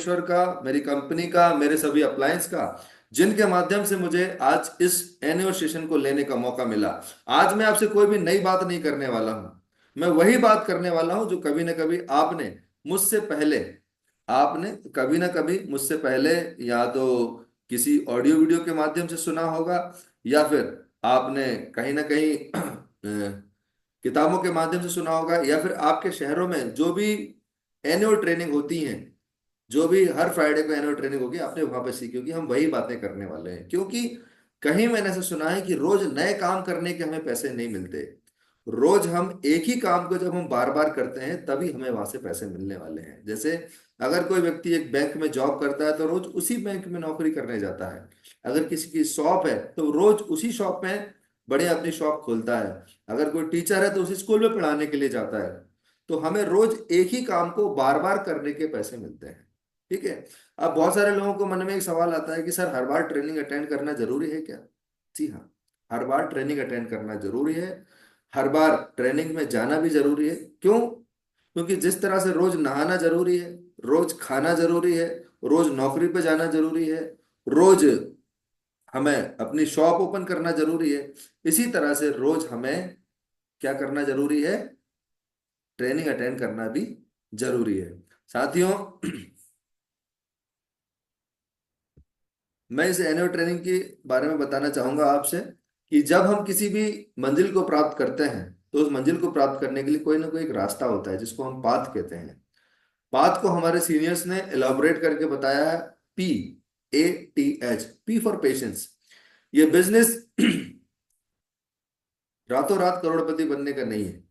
ईश्वर का, मेरी कंपनी का, मेरे सभी अप्लायंस का, जिनके माध्यम से मुझे आज इस एनुअल सेशन को लेने का मौका मिला। आज मैं आपसे कोई भी नई बात नहीं करने वाला हूं। मैं वही बात करने वाला हूं जो कभी ना कभी मुझसे पहले आपने कभी ना कभी मुझसे पहले या तो किसी ऑडियो वीडियो के माध्यम से सुना होगा, या फिर आपने कहीं ना कहीं किताबों के माध्यम से सुना होगा, या फिर आपके शहरों में जो भी एनुअल ट्रेनिंग होती हैं, जो भी हर फ्राइडे को एनुअल ट्रेनिंग होगी, आपने वहां पे सीखी होगी। हम वही बातें करने वाले हैं, क्योंकि कहीं मैंने ऐसा सुना है कि रोज नए काम करने के हमें पैसे नहीं मिलते। रोज हम एक ही काम को जब हम बार बार करते हैं तभी हमें वहां से पैसे मिलने वाले हैं। जैसे अगर कोई व्यक्ति एक बैंक में जॉब करता है तो रोज उसी बैंक में नौकरी करने जाता है। अगर किसी की शॉप है तो रोज उसी शॉप में बढ़िया अपनी शॉप खोलता है। अगर कोई टीचर है तो उसी स्कूल में पढ़ाने के लिए जाता है। तो हमें रोज एक ही काम को बार बार करने के पैसे मिलते हैं। ठीक है। अब बहुत सारे लोगों को मन में एक सवाल आता है कि सर, हर बार ट्रेनिंग अटेंड करना जरूरी है क्या? जी हाँ, हर बार ट्रेनिंग अटेंड करना जरूरी है। हर बार ट्रेनिंग में जाना भी जरूरी है। क्यों? क्योंकि जिस तरह से रोज नहाना जरूरी है, रोज खाना जरूरी है, रोज नौकरी पे जाना जरूरी है, रोज हमें अपनी शॉप ओपन करना जरूरी है, इसी तरह से रोज हमें क्या करना जरूरी है? ट्रेनिंग अटेंड करना भी जरूरी है। साथियों, मैं इस एनुअल ट्रेनिंग के बारे में बताना चाहूंगा आपसे कि जब हम किसी भी मंजिल को प्राप्त करते हैं तो उस मंजिल को प्राप्त करने के लिए कोई ना कोई एक रास्ता होता है जिसको हम पाथ कहते हैं। पाथ को हमारे सीनियर्स ने एलॉबरेट करके बताया है, PATH, पी फॉर पेशेंस। ये बिजनेस रातों रात करोड़पति बनने का नहीं है।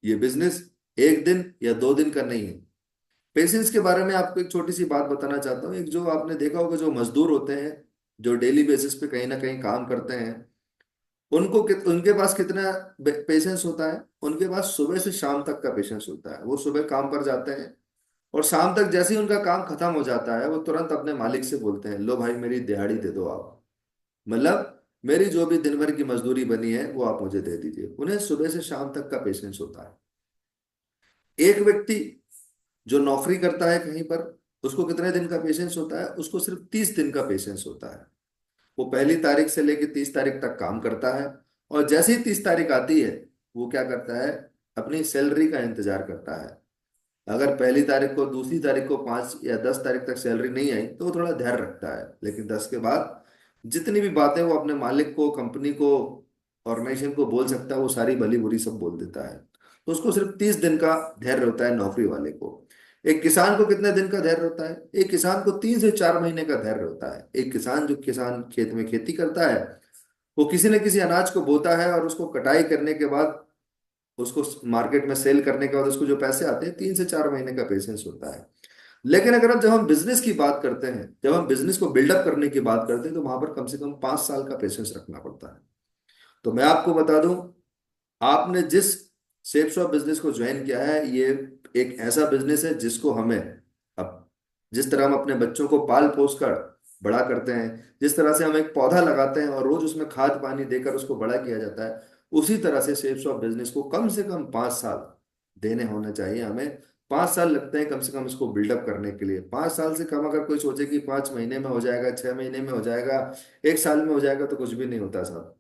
ये बिजनेस एक दिन या 2 दिन का नहीं है। पेशेंस के बारे में आपको एक छोटी सी बात बताना चाहता हूँ। एक जो आपने देखा होगा, जो मजदूर होते हैं, जो डेली बेसिस पे कहीं ना कहीं काम करते हैं, उनके पास कितना पेशेंस होता है? उनके पास सुबह से शाम तक का पेशेंस होता है। वो सुबह काम पर जाते हैं और शाम तक जैसे ही उनका काम खत्म हो जाता है वो तुरंत अपने मालिक से बोलते हैं, लो भाई, मेरी दिहाड़ी दे दो आप। मतलब मेरी जो भी दिन भर की मजदूरी बनी है वो आप मुझे दे दीजिए। उन्हें सुबह से शाम तक का पेशेंस होता है। एक व्यक्ति जो नौकरी करता है कहीं पर, उसको कितने दिन का पेशेंस होता है? उसको सिर्फ 30 दिन का पेशेंस होता है। वो पहली तारीख से लेकर 30 तारीख तक काम करता है, और जैसे ही 30 तारीख आती है वो क्या करता है? अपनी सैलरी का इंतजार करता है। अगर पहली तारीख को, दूसरी तारीख को, 5 या 10 तारीख तक सैलरी नहीं आई तो वो थोड़ा धैर्य रखता है, लेकिन 10 के बाद जितनी भी बातें वो अपने मालिक को, कंपनी को, ऑर्गेनाइजेशन को बोल सकता है वो सारी भली बुरी सब बोल देता है। तो उसको सिर्फ 30 दिन का धैर्य होता है, नौकरी वाले को। एक किसान को कितने दिन का धैर्य होता है? एक किसान को 3 से 4 महीने का धैर्य होता है। एक किसान, जो किसान खेत में खेती करता है, वो किसी न किसी अनाज को बोता है और उसको कटाई करने के बाद, उसको मार्केट में सेल करने के बाद उसको जो पैसे आते हैं, 3 से 4 महीने का पेशेंस होता है। लेकिन अगर जब हम बिजनेस की बात करते हैं, जब हम बिजनेस को बिल्डअप करने की बात करते हैं, तो वहां पर कम से कम 5 साल का पेशेंस रखना पड़ता है। तो मैं आपको बता दूं, आपने जिस शेप्स ऑफ बिजनेस को ज्वाइन किया है, ये एक ऐसा बिजनेस है जिसको हमें, अब जिस तरह हम अपने बच्चों को पाल पोस कर बड़ा करते हैं, जिस तरह से हम एक पौधा लगाते हैं और रोज उसमें खाद पानी देकर उसको बड़ा किया जाता है, उसी तरह से शेप्स ऑफ बिजनेस को कम से कम 5 साल देने होने चाहिए हमें। 5 साल लगते हैं कम से कम इसको बिल्डअप करने के लिए। 5 साल से कम अगर कोई सोचे कि 5 महीने में हो जाएगा, 6 महीने में हो जाएगा, एक साल में हो जाएगा, तो कुछ भी नहीं होता साहब।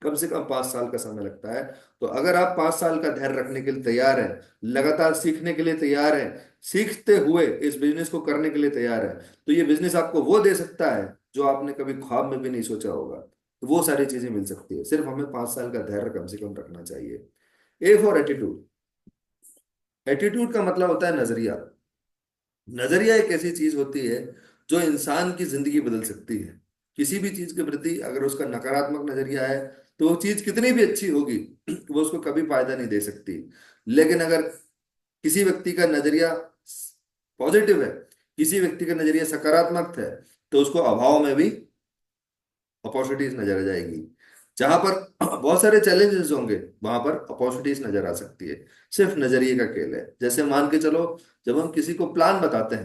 कम से कम 5 साल का समय लगता है। तो अगर आप 5 साल का धैर्य रखने के लिए तैयार हैं, लगातार सीखने के लिए तैयार हैं, सीखते हुए इस बिजनेस को करने के लिए तैयार है, तो ये बिजनेस आपको वो दे सकता है जो आपने कभी ख्वाब में भी नहीं सोचा होगा। तो वो सारी चीजें मिल सकती है। सिर्फ हमें 5 साल का धैर्य कम से कम रखना चाहिए। A for attitude. एटीट्यूड का मतलब होता है नजरिया। नजरिया एक ऐसी चीज होती है जो इंसान की जिंदगी बदल सकती है। किसी भी चीज के प्रति अगर उसका नकारात्मक नजरिया है, तो वो चीज कितनी भी अच्छी होगी वो उसको कभी फायदा नहीं दे सकती। लेकिन अगर किसी व्यक्ति का नजरिया पॉजिटिव है, किसी व्यक्ति का नजरिया सकारात्मक है, तो उसको अभाव में भी अपॉर्चुनिटीज नजर आ जाएगी। जहां पर बहुत सारे चैलेंजेस होंगे, वहां पर अपॉर्चुनिटीज नजर आ सकती है। सिर्फ नजरिए का खेल है। जैसे मान के चलो, जब हम किसी को प्लान बताते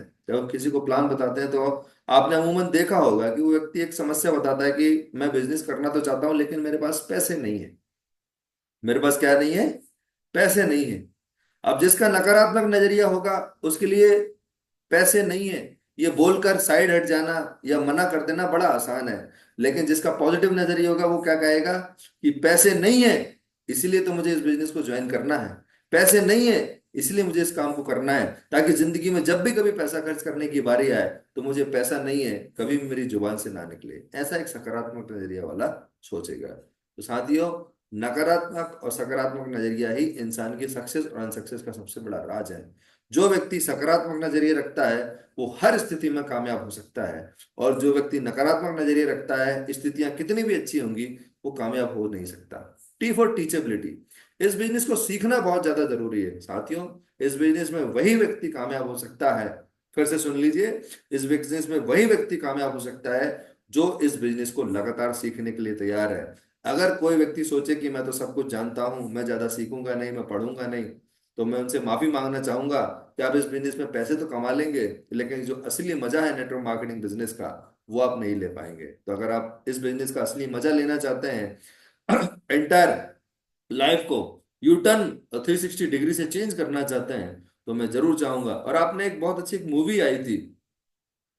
हैं, तो आपने अमूमन देखा होगा कि वो व्यक्ति एक समस्या बताता है कि मैं बिजनेस करना तो चाहता हूं लेकिन मेरे पास पैसे नहीं है। मेरे पास क्या नहीं है? पैसे नहीं है। अब जिसका नकारात्मक नजरिया होगा उसके लिए पैसे नहीं है, ये बोलकर साइड हट जाना या मना कर देना बड़ा आसान है। लेकिन जिसका पॉजिटिव नजरिया होगा वो क्या कहेगा कि पैसे नहीं है इसलिए तो मुझे इस बिजनेस को ज्वाइन करना है, पैसे नहीं है इसलिए मुझे इस काम को करना है, ताकि जिंदगी में जब भी कभी पैसा खर्च करने की बारी आए तो मुझे पैसा नहीं है कभी भी मेरी जुबान से ना निकले। ऐसा एक सकारात्मक नजरिया वाला सोचेगा। तो साथियों, नकारात्मक और सकारात्मक नजरिया ही इंसान की सक्सेस और अनसक्सेस का सबसे बड़ा राज है। जो व्यक्ति सकारात्मक नजरिए रखता है वो हर स्थिति में कामयाब हो सकता है, और जो व्यक्ति नकारात्मक नजरिए रखता है स्थितियां कितनी भी अच्छी होंगी वो कामयाब हो नहीं सकता। T for teachability. इस बिजनेस को सीखना बहुत ज्यादा जरूरी है साथियों। इस बिजनेस में वही व्यक्ति कामयाब हो सकता है, फिर से सुन लीजिए, इस बिजनेस में वही व्यक्ति कामयाब हो सकता है जो इस बिजनेस को लगातार सीखने के लिए तैयार है। अगर कोई व्यक्ति सोचे कि मैं तो सब कुछ जानता हूं, मैं ज्यादा सीखूंगा नहीं, मैं पढ़ूंगा नहीं, तो मैं उनसे माफी मांगना चाहूंगा कि आप इस बिजनेस में पैसे तो कमा लेंगे लेकिन जो असली मजा है नेटवर्क मार्केटिंग बिजनेस का वो आप नहीं ले पाएंगे। तो अगर आप इस बिजनेस का असली मजा लेना चाहते हैं, एंटायर लाइफ को यू टर्न 360 डिग्री से चेंज करना चाहते हैं, तो मैं जरूर चाहूंगा। और आपने एक बहुत अच्छी एक मूवी आई थी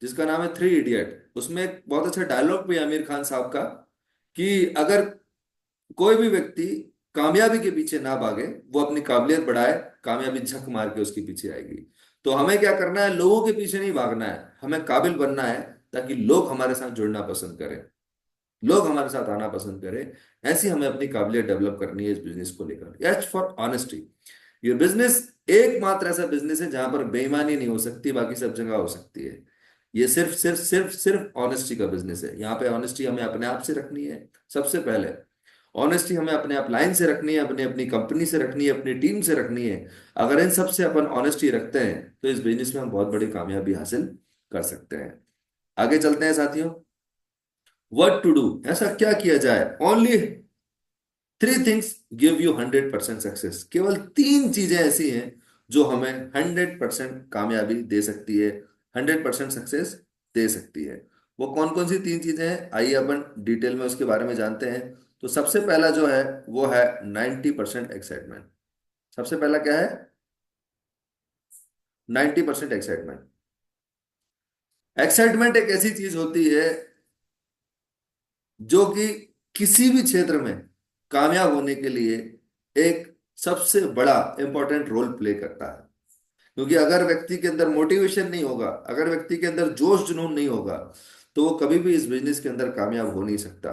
जिसका नाम है 3 इडियट, उसमें एक बहुत अच्छा डायलॉग भी है आमिर खान साहब का कि अगर कोई भी व्यक्ति कामयाबी के पीछे ना भागे, वो अपनी काबिलियत बढ़ाए, कामयाबी झक मार के उसके पीछे आएगी। तो हमें क्या करना है, लोगों के पीछे नहीं भागना है, हमें काबिल बनना है ताकि लोग हमारे साथ जुड़ना पसंद करें, लोग हमारे साथ आना पसंद करें। ऐसी हमें अपनी काबिलियत डेवलप करनी है इस बिजनेस को लेकर। H for honesty. ये बिजनेस एकमात्र ऐसा बिजनेस है जहां पर बेईमानी नहीं हो सकती, बाकी सब जगह हो सकती है। ये सिर्फ सिर्फ सिर्फ सिर्फ ऑनेस्टी का बिजनेस है। यहाँ पे ऑनेस्टी हमें अपने आप से रखनी है सबसे पहले। ऑनेस्टी हमें अपने आप लाइन से रखनी है, अपने अपनी कंपनी से रखनी है, अपनी टीम से रखनी है। अगर इन सब से अपन ऑनेस्टी रखते हैं तो इस बिजनेस में हम बहुत बड़ी कामयाबी हासिल कर सकते हैं। आगे चलते हैं साथियों। व्हाट टू डू, ऐसा क्या किया जाए। Only 3 things give you 100% success. केवल 3 चीजें ऐसी हैं जो हमें 100% कामयाबी दे सकती है, 100% सक्सेस दे सकती है। वो कौन कौन सी 3 चीजें हैं, आइए अपन डिटेल में उसके बारे में जानते हैं। तो सबसे पहला जो है वो है 90% एक्साइटमेंट। सबसे पहला क्या है, 90% एक्साइटमेंट। एक्साइटमेंट एक ऐसी चीज होती है जो कि किसी भी क्षेत्र में कामयाब होने के लिए एक सबसे बड़ा इंपॉर्टेंट रोल प्ले करता है। क्योंकि अगर व्यक्ति के अंदर मोटिवेशन नहीं होगा, अगर व्यक्ति के अंदर जोश जुनून नहीं होगा, तो वो कभी भी इस बिजनेस के अंदर कामयाब हो नहीं सकता।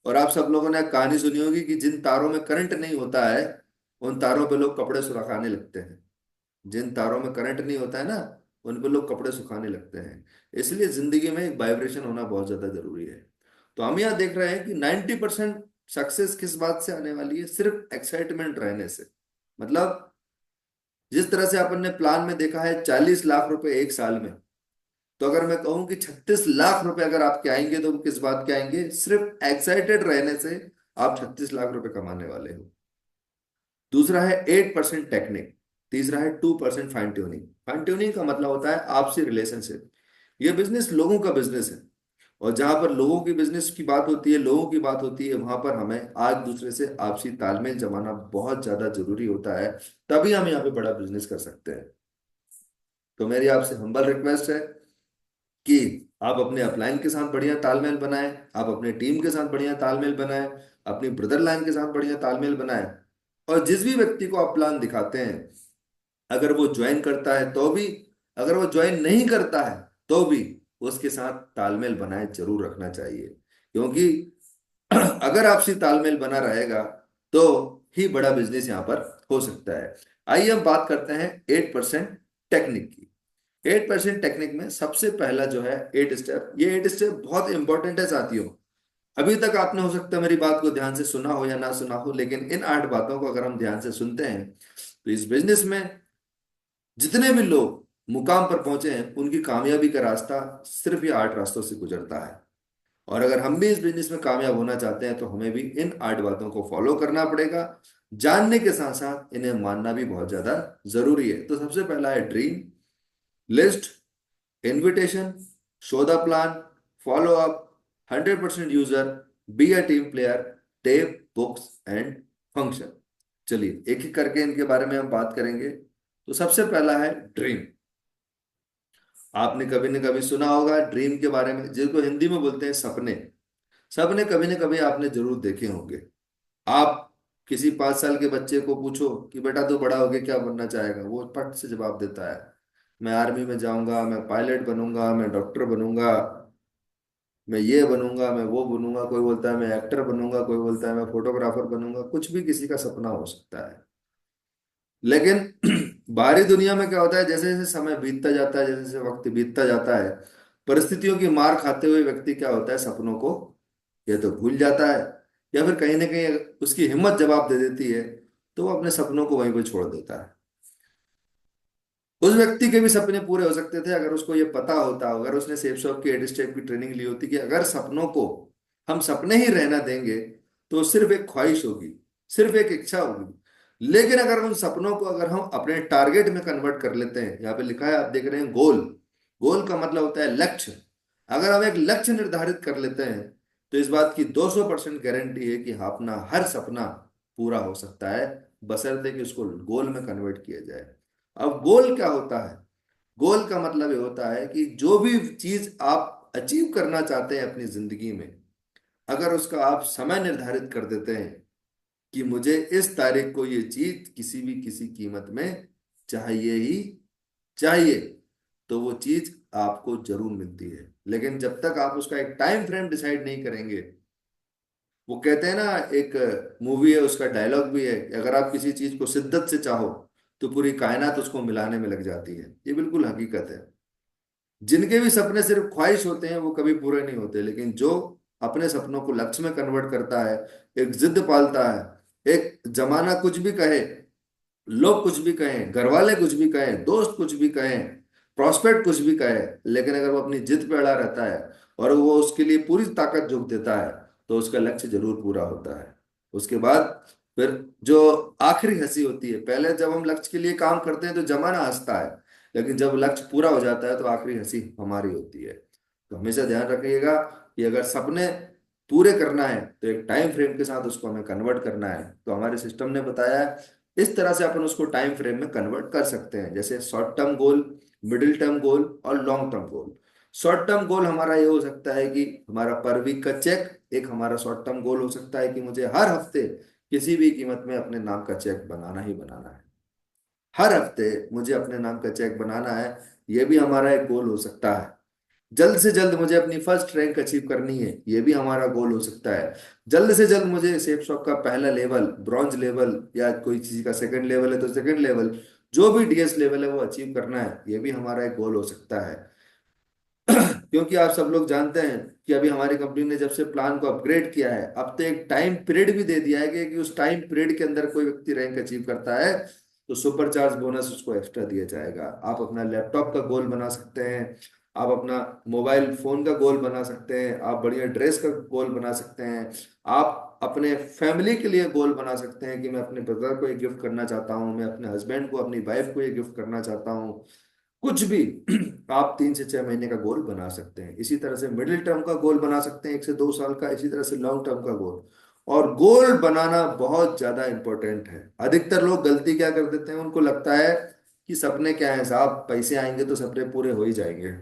और आप सब लोगों ने एक कहानी सुनी होगी कि जिन तारों में करंट नहीं होता है उन तारों पे लोग कपड़े सुखाने लगते हैं। जिन तारों में करंट नहीं होता है ना, उन पे लोग कपड़े सुखाने लगते हैं। इसलिए जिंदगी में एक वाइब्रेशन होना बहुत ज्यादा जरूरी है। तो हम यहाँ देख रहे हैं कि 90% सक्सेस किस बात से आने वाली है, सिर्फ एक्साइटमेंट रहने से। मतलब जिस तरह से अपन ने प्लान में देखा है 40 लाख रुपए एक साल में, तो अगर मैं कहूं कि 36 लाख रुपए अगर आपके आएंगे तो वो किस बात के आएंगे, सिर्फ एक्साइटेड रहने से आप 36 लाख रुपए कमाने वाले हो। दूसरा है 8% टेक्निक। तीसरा है 2% फाइन ट्यूनिंग। फाइन ट्यूनिंग का मतलब होता है आपसी रिलेशनशिप। ये बिजनेस लोगों का बिजनेस है, और जहां पर लोगों की बिजनेस की बात होती है, लोगों की बात होती है, वहां पर हमें एक दूसरे से आपसी तालमेल जमाना बहुत ज्यादा जरूरी होता है। तभी हम यहाँ पे बड़ा बिजनेस कर सकते हैं। तो मेरी आपसे हम्बल रिक्वेस्ट है कि आप अपने अपलाइन के साथ बढ़िया तालमेल बनाएं, आप अपने टीम के साथ बढ़िया तालमेल बनाएं, अपनी ब्रदर लाइन के साथ बढ़िया तालमेल बनाएं। और जिस भी व्यक्ति को आप प्लान दिखाते हैं, अगर वो ज्वाइन करता है तो भी, अगर वो ज्वाइन नहीं करता है तो भी उसके साथ तालमेल बनाए जरूर रखना चाहिए। क्योंकि अगर आपसी तालमेल बना रहेगा तो ही बड़ा बिजनेस यहाँ पर हो सकता है। आइए हम बात करते हैं 8% टेक्निक की। 8% टेक्निक में सबसे पहला जो है 8 स्टेप, ये 8 स्टेप बहुत इंपॉर्टेंट है साथियों। अभी तक आपने हो सकता है मेरी बात को ध्यान से सुना हो या ना सुना हो, लेकिन इन 8 बातों को अगर हम ध्यान से सुनते हैं तो इस बिजनेस में जितने भी लोग मुकाम पर पहुंचे हैं उनकी कामयाबी का रास्ता सिर्फ ये 8 रास्तों से गुजरता है। और अगर हम भी इस बिजनेस में कामयाब होना चाहते हैं तो हमें भी इन 8 बातों को फॉलो करना पड़ेगा। जानने के साथ साथ इन्हें मानना भी बहुत ज्यादा जरूरी है। तो सबसे पहला है dream list, invitation, show the plan, follow up, 100% user, B a team player, tape books and function. चलिए एक एक करके इनके बारे में हम बात करेंगे। तो सबसे पहला है ड्रीम। आपने कभी न कभी सुना होगा ड्रीम के बारे में, जिसको हिंदी में बोलते हैं सपने। सपने कभी न कभी आपने जरूर देखे होंगे। आप किसी 5 साल के बच्चे को पूछो कि बेटा तू बड़ा होके क्या बनना चाहेगा, वो पट से जवाब देता है, मैं आर्मी में जाऊंगा, मैं पायलट बनूंगा, मैं डॉक्टर बनूंगा, मैं ये बनूंगा, मैं वो बनूंगा। कोई बोलता है मैं एक्टर बनूंगा, कोई बोलता है मैं फोटोग्राफर बनूंगा। कुछ भी किसी का सपना हो सकता है। लेकिन बाहरी दुनिया में क्या होता है, जैसे जैसे समय बीतता जाता है, जैसे जैसे वक्त बीतता जाता है, परिस्थितियों की मार खाते हुए व्यक्ति क्या होता है, सपनों को या तो भूल जाता है, या फिर कहीं ना कहीं उसकी हिम्मत जवाब दे देती है, तो वो अपने सपनों को वहीं पर छोड़ देता है। उस व्यक्ति के भी सपने पूरे हो सकते थे अगर उसको ये पता होता, अगर उसने सेफ शॉप की 8 स्टेप की ट्रेनिंग ली होती कि अगर सपनों को हम सपने ही रहना देंगे तो सिर्फ एक ख्वाहिश होगी, सिर्फ एक इच्छा होगी। लेकिन अगर उन सपनों को अगर हम अपने टारगेट में कन्वर्ट कर लेते हैं, यहाँ पे लिखा है आप देख रहे हैं गोल। गोल का मतलब होता है लक्ष्य। अगर हम एक लक्ष्य निर्धारित कर लेते हैं तो इस बात की 200% गारंटी है कि अपना हर सपना पूरा हो सकता है, बशर्ते कि उसको गोल में कन्वर्ट किया जाए। अब गोल क्या होता है? गोल का मतलब ये होता है कि जो भी चीज आप अचीव करना चाहते हैं अपनी जिंदगी में, अगर उसका आप समय निर्धारित कर देते हैं कि मुझे इस तारीख को ये चीज किसी भी किसी कीमत में चाहिए ही चाहिए, तो वो चीज आपको जरूर मिलती है। लेकिन जब तक आप उसका एक टाइम फ्रेम डिसाइड नहीं करेंगे, वो कहते हैं ना, एक मूवी है उसका डायलॉग भी है कि अगर आप किसी चीज को शिद्दत से चाहो तो पूरी कायनात उसको मिलाने में लग जाती है। ये बिल्कुल हकीकत है। जिनके भी सपने सिर्फ ख्वाहिश होते हैं वो कभी पूरे नहीं होते, लेकिन जो अपने सपनों को लक्ष्य में कन्वर्ट करता है, एक जिद पालता है, एक जमाना कुछ भी कहे, लोग कुछ भी कहें, घर वाले कुछ भी कहें, दोस्त कुछ भी कहें, प्रॉस्पेक्ट कुछ भी कहे, लेकिन अगर वो अपनी जिद पे अड़ा रहता है और वो उसके लिए पूरी ताकत झोंक देता है, तो उसका लक्ष्य जरूर पूरा होता है। उसके बाद फिर जो आखिरी हंसी होती है, पहले जब हम लक्ष्य के लिए काम करते हैं तो जमाना हंसता है, लेकिन जब लक्ष्य पूरा हो जाता है तो आखिरी हंसी हमारी होती है। तो हमेशा ध्यान रखिएगा कि अगर सपने पूरे करना है तो एक टाइम फ्रेम के साथ उसको हमें कन्वर्ट करना है। तो हमारे सिस्टम ने बताया है इस तरह से अपन उसको टाइम फ्रेम में कन्वर्ट कर सकते हैं, जैसे short term goal, middle term goal और long term goal. Short term goal हमारा ये हो सकता है कि हमारा पर वीक का चेक एक हमारा शॉर्ट टर्म गोल हो सकता है कि मुझे हर हफ्ते किसी भी कीमत में अपने नाम का चेक बनाना ही बनाना है। हर हफ्ते मुझे अपने नाम का चेक बनाना है, ये भी हमारा एक गोल हो सकता है। जल्द से जल्द मुझे अपनी फर्स्ट रैंक अचीव करनी है, ये भी हमारा गोल हो सकता है। जल्द से जल्द मुझे सेफ शॉप का पहला लेवल, ब्रॉन्ज लेवल, या कोई चीज का सेकंड लेवल है तो सेकंड लेवल, जो भी डीएस लेवल है वो अचीव करना है, ये भी हमारा एक गोल हो सकता है। क्योंकि आप सब लोग जानते हैं कि अभी हमारी कंपनी ने जब से प्लान को अपग्रेड किया है, अब तो एक टाइम पीरियड भी दे दिया है कि उस टाइम पीरियड के अंदर कोई व्यक्ति रैंक अचीव करता है तो सुपर चार्ज बोनस उसको एक्स्ट्रा दिया जाएगा। आप अपना लैपटॉप का गोल बना सकते हैं, आप अपना मोबाइल फोन का गोल बना सकते हैं, आप बढ़िया ड्रेस का गोल बना सकते हैं, आप अपने फैमिली के लिए गोल बना सकते हैं कि मैं अपने ब्रदर को ये गिफ्ट करना चाहता हूँ, मैं अपने हस्बैंड को, अपनी वाइफ को ये गिफ्ट करना चाहता हूँ। कुछ भी आप 3 से 6 महीने का गोल बना सकते हैं। इसी तरह से मिडिल टर्म का गोल बना सकते हैं, 1 से 2 साल का। इसी तरह से लॉन्ग टर्म का गोल। और गोल बनाना बहुत ज्यादा इंपॉर्टेंट है। अधिकतर लोग गलती क्या कर देते हैं, उनको लगता है कि सपने क्या है साहब, पैसे आएंगे तो सपने पूरे हो ही जाएंगे।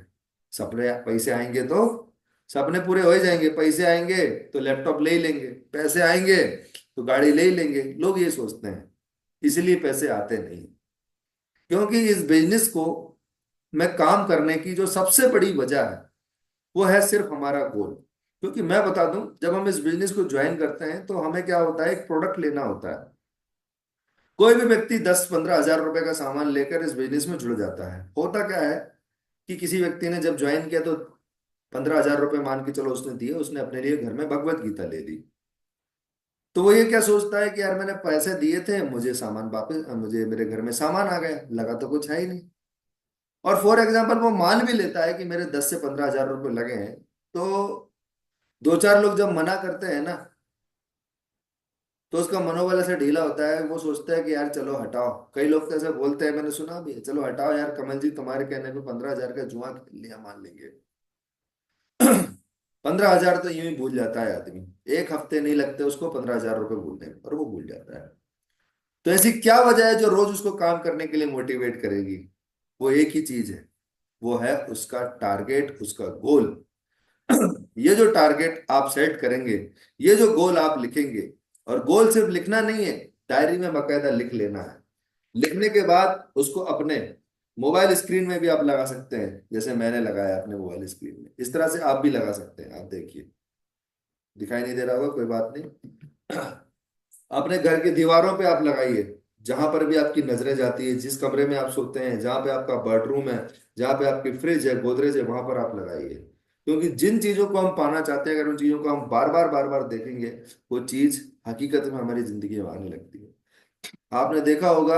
सपने पैसे आएंगे तो सपने पूरे हो ही जाएंगे, पैसे आएंगे तो लैपटॉप ले ही लेंगे, पैसे आएंगे तो गाड़ी ले ही लेंगे। लोग ये सोचते हैं, इसलिए पैसे आते नहीं। क्योंकि इस बिजनेस को में काम करने की जो सबसे बड़ी वजह है वो है सिर्फ हमारा गोल। क्योंकि मैं बता दूं, जब हम इस बिजनेस को ज्वाइन करते हैं तो हमें क्या होता है, एक प्रोडक्ट लेना होता है। कोई भी व्यक्ति 10-15 हजार रुपए का सामान लेकर इस बिजनेस में जुड़ जाता है। होता क्या है कि किसी व्यक्ति ने जब ज्वाइन किया तो 15 हजार रुपये मान के चलो उसने दिए, उसने अपने लिए घर में भगवत गीता ले ली। तो वो ये क्या सोचता है कि यार मैंने पैसे दिए थे, मुझे सामान वापस, मुझे मेरे घर में सामान आ गया, लगा तो कुछ है ही नहीं। और फॉर एग्जाम्पल वो मान भी लेता है कि मेरे 10 से 15 हजार रुपये लगे हैं, तो दो चार लोग जब मना करते हैं ना, तो उसका मनोबल ऐसे ढीला होता है, वो सोचता है कि यार चलो हटाओ। कई लोग तो ऐसे बोलते हैं, मैंने सुना भी है, चलो हटाओ यार कमल जी, तुम्हारे कहने पे 15 हजार का जुआ खेल लिया, मान लेंगे। 15 हजार तो यूं ही भूल जाता है आदमी। एक हफ्ते नहीं लगते उसको 15 हजार रुपये भूलने में, और वो भूल जाता है। तो ऐसी क्या वजह है जो रोज उसको काम करने के लिए मोटिवेट करेगी? वो एक ही चीज है, वो है उसका टारगेट, उसका गोल। ये जो टारगेट आप सेट करेंगे, ये जो गोल आप लिखेंगे, और गोल सिर्फ लिखना नहीं है, डायरी में बकायदा लिख लेना है। लिखने के बाद उसको अपने मोबाइल स्क्रीन में भी आप लगा सकते हैं, जैसे मैंने लगाया अपने मोबाइल स्क्रीन में, इस तरह से आप भी लगा सकते हैं। आप देखिए, दिखाई नहीं दे रहा होगा, कोई बात नहीं। अपने घर की दीवारों पे आप लगाइए, जहां पर भी आपकी नजरें जाती है, जिस कमरे में आप सोते हैं, जहां पे आपका बेडरूम है, जहां पे आपकी फ्रिज है, गोदरेज है, वहां पर आप लगाइए। क्योंकि जिन चीजों को हम पाना चाहते हैं, अगर उन चीजों को हम बार बार देखेंगे, वो चीज हकीकत में हमारी जिंदगी में आने लगती है। आपने देखा होगा,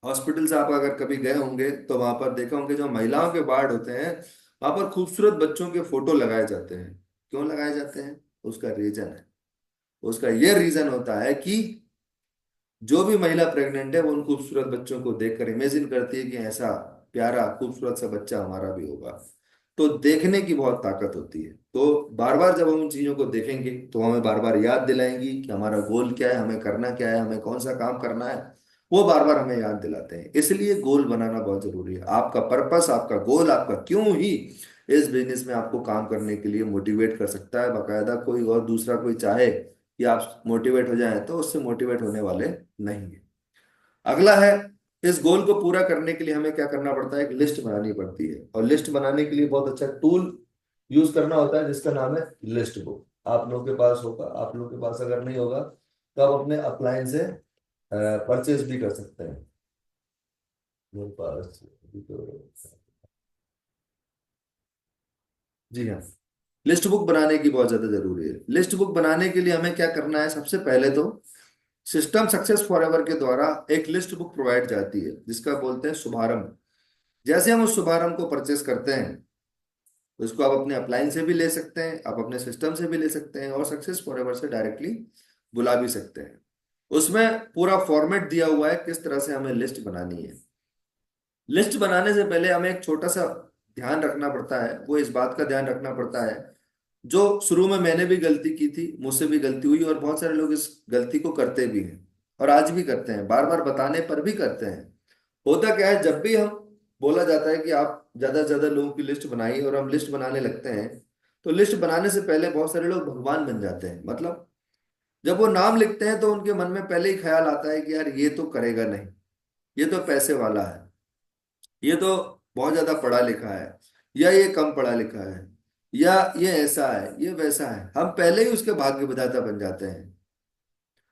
हॉस्पिटल से आप अगर कभी गए होंगे तो वहां पर देखा होंगे, जो महिलाओं के वार्ड होते हैं, वहां पर खूबसूरत बच्चों के फोटो लगाए जाते हैं। क्यों लगाए जाते हैं? उसका रीजन है, उसका ये रीजन होता है कि जो भी महिला प्रेग्नेंट है, वो उन खूबसूरत बच्चों को देखकर इमेजिन करती है कि ऐसा प्यारा खूबसूरत सा बच्चा हमारा भी होगा। तो देखने की बहुत ताकत होती है। तो बार बार जब हम उन चीजों को देखेंगे, तो हमें बार बार याद दिलाएंगी कि हमारा गोल क्या है, हमें करना क्या है, हमें कौन सा काम करना है। वो बार बार हमें याद दिलाते हैं। इसलिए गोल बनाना बहुत जरूरी है। आपका पर्पस, आपका गोल, आपका क्यों ही इस बिजनेस में आपको काम करने के लिए मोटिवेट कर सकता है। बाकायदा कोई और दूसरा कोई चाहे कि आप मोटिवेट हो जाएं, तो उससे मोटिवेट होने वाले नहीं है। अगला है, इस गोल को पूरा करने के लिए हमें क्या करना पड़ता है? एक लिस्ट बनानी पड़ती है। और लिस्ट बनाने के लिए बहुत अच्छा टूल यूज करना होता है, जिसका नाम है लिस्ट बुक। आप लोगों के पास होगा, आप लोगों के पास अगर नहीं होगा तो आप अपने अपलाइन से परचेज भी कर सकते हैं। मेरे पास अभी तो, जी हाँ, लिस्ट बुक बनाने की बहुत ज्यादा जरूरी है। लिस्ट बुक बनाने के लिए हमें क्या करना है? सबसे पहले तो सिस्टम सक्सेस फॉरएवर के द्वारा एक लिस्ट बुक प्रोवाइड जाती है, जिसका बोलते हैं शुभारंभ। जैसे हम उस शुभारंभ को परचेस करते हैं, तो इसको आप अपने अपलाइन से भी ले सकते हैं, आप अपने सिस्टम से भी ले सकते हैं, और सक्सेस फॉरएवर से डायरेक्टली बुला भी सकते हैं। उसमें पूरा फॉर्मेट दिया हुआ है किस तरह से हमें लिस्ट बनानी है। लिस्ट बनाने से पहले हमें एक छोटा सा ध्यान रखना पड़ता है। वो इस बात का ध्यान रखना पड़ता है, जो शुरू में मैंने भी गलती की थी, मुझसे भी गलती हुई, और बहुत सारे लोग इस गलती को करते भी हैं, और आज भी करते हैं, बार बार बताने पर भी करते हैं। होता क्या है, जब भी हम बोला जाता है कि आप ज्यादा से ज्यादा लोगों की लिस्ट बनाइए, और हम लिस्ट बनाने लगते हैं, तो लिस्ट बनाने से पहले बहुत सारे लोग भगवान बन जाते हैं। मतलब जब वो नाम लिखते हैं, तो उनके मन में पहले ही ख्याल आता है कि यार ये तो करेगा नहीं, ये तो पैसे वाला है, ये तो बहुत ज्यादा पढ़ा लिखा है, या ये कम पढ़ा लिखा है, या ये ऐसा है, ये वैसा है। हम पहले ही उसके भाग्य विधाता बन जाते हैं।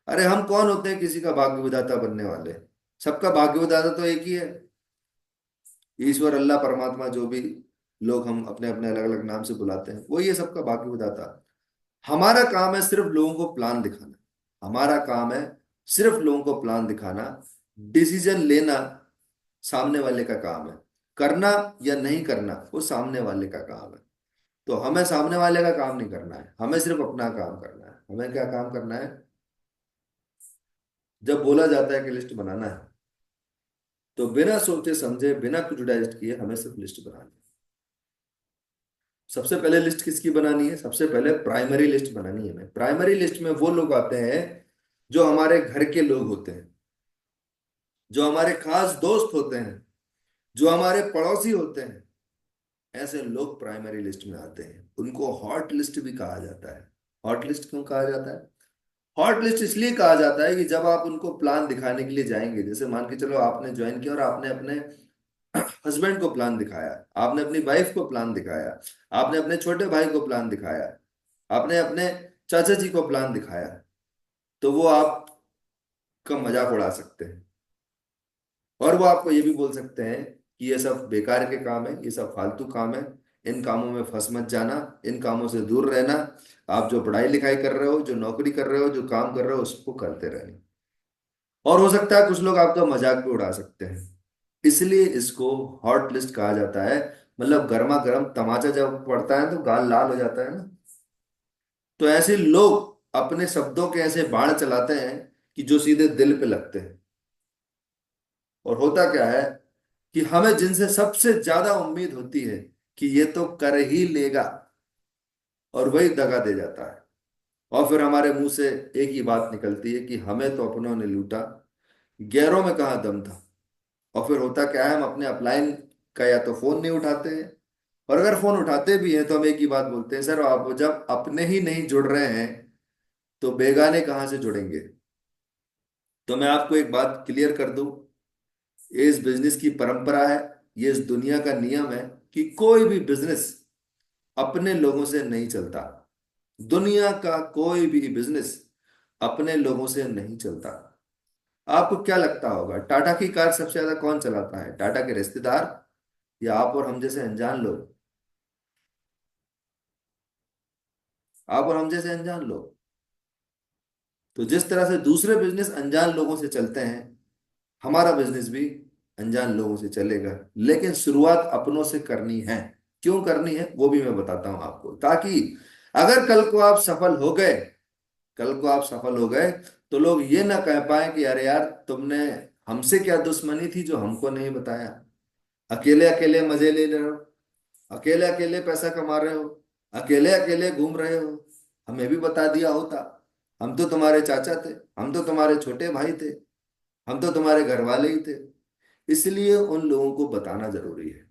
अरे हम कौन होते हैं किसी का भाग्य विधाता बनने वाले? सबका भाग्य विधाता तो एक ही है, ईश्वर, अल्लाह, परमात्मा, जो भी लोग हम अपने अपने अलग अलग नाम से बुलाते हैं, वो ये सबका भाग्य विधाता। हमारा काम है सिर्फ लोगों को प्लान दिखाना। हमारा काम है सिर्फ लोगों को प्लान दिखाना। डिसीजन लेना सामने वाले का काम है, करना या नहीं करना वो सामने वाले का काम है। तो हमें सामने वाले का काम नहीं करना है, हमें सिर्फ अपना काम करना है। हमें क्या काम करना है? जब बोला जाता है कि लिस्ट बनाना है, तो बिना सोचे समझे, बिना कुछ डाइजेस्ट किए, हमें सिर्फ लिस्ट बनानी है। सबसे पहले लिस्ट किसकी बनानी है? सबसे पहले प्राइमरी लिस्ट बनानी है। हमें प्राइमरी लिस्ट में वो लोग आते हैं जो हमारे घर के लोग होते हैं, जो हमारे खास दोस्त होते हैं, जो हमारे पड़ोसी होते हैं। ऐसे लोग प्राइमरी लिस्ट में आते हैं। उनको हॉट लिस्ट भी कहा जाता है। हॉट लिस्ट क्यों कहा जाता है? हॉट लिस्ट इसलिए कहा जाता है कि जब आप उनको प्लान दिखाने के लिए जाएंगे, जैसे मान के चलो आपने ज्वाइन किया और आपने अपने हस्बैंड को प्लान दिखाया, आपने अपनी वाइफ को प्लान दिखाया, आपने अपने छोटे भाई को प्लान दिखाया, आपने अपने चाचा जी को प्लान दिखाया, तो वो आपका मजाक उड़ा सकते हैं, और वो आपको ये भी बोल सकते हैं कि ये सब बेकार के काम है, ये सब फालतू काम है, इन कामों में फंस मत जाना, इन कामों से दूर रहना। आप जो पढ़ाई लिखाई कर रहे हो, जो नौकरी कर रहे हो, जो काम कर रहे हो, उसको करते रहना। और हो सकता है कुछ लोग आपका मजाक भी उड़ा सकते हैं। इसलिए इसको हॉट लिस्ट कहा जाता है। मतलब गर्मा गर्म तमाचा जब पड़ता है तो गाल लाल हो जाता है ना। तो ऐसे लोग अपने शब्दों के ऐसे बाण चलाते हैं कि जो सीधे दिल पे लगते हैं। और होता क्या है कि हमें जिनसे सबसे ज्यादा उम्मीद होती है कि ये तो कर ही लेगा, और वही दगा दे जाता है। और फिर हमारे मुंह से एक ही बात निकलती है कि हमें तो अपनों ने लूटा, गैरों में कहाँ दम था। और फिर होता क्या है, हम अपने अपलाइन का या तो फोन नहीं उठाते हैं, और अगर फोन उठाते भी हैं तो हम एक ही बात बोलते हैं, सर आप जब अपने ही नहीं जुड़ रहे हैं तो बेगाने कहाँ से जुड़ेंगे। तो मैं आपको एक बात क्लियर कर दूं, ये इस बिजनेस की परंपरा है, ये इस दुनिया का नियम है कि कोई भी बिजनेस अपने लोगों से नहीं चलता। दुनिया का कोई भी बिजनेस अपने लोगों से नहीं चलता। आपको क्या लगता होगा, टाटा की कार सबसे ज्यादा कौन चलाता है, टाटा के रिश्तेदार या आप और हम जैसे अनजान लोग? आप और हम जैसे अनजान लोग। तो जिस तरह से दूसरे बिजनेस अनजान लोगों से चलते हैं, हमारा बिजनेस भी अनजान लोगों से चलेगा, लेकिन शुरुआत अपनों से करनी है। क्यों करनी है वो भी मैं बताता हूं आपको, ताकि अगर कल को आप सफल हो गए, कल को आप सफल हो गए तो लोग ये ना कह पाए कि अरे यार तुमने हमसे क्या दुश्मनी थी जो हमको नहीं बताया। अकेले अकेले मजे ले रहे हो, अकेले अकेले पैसा कमा रहे हो, अकेले अकेले घूम रहे हो, हमें भी बता दिया होता। हम तो तुम्हारे चाचा थे, हम तो तुम्हारे छोटे भाई थे, हम तो तुम्हारे घर वाले ही थे। इसलिए उन लोगों को बताना जरूरी है।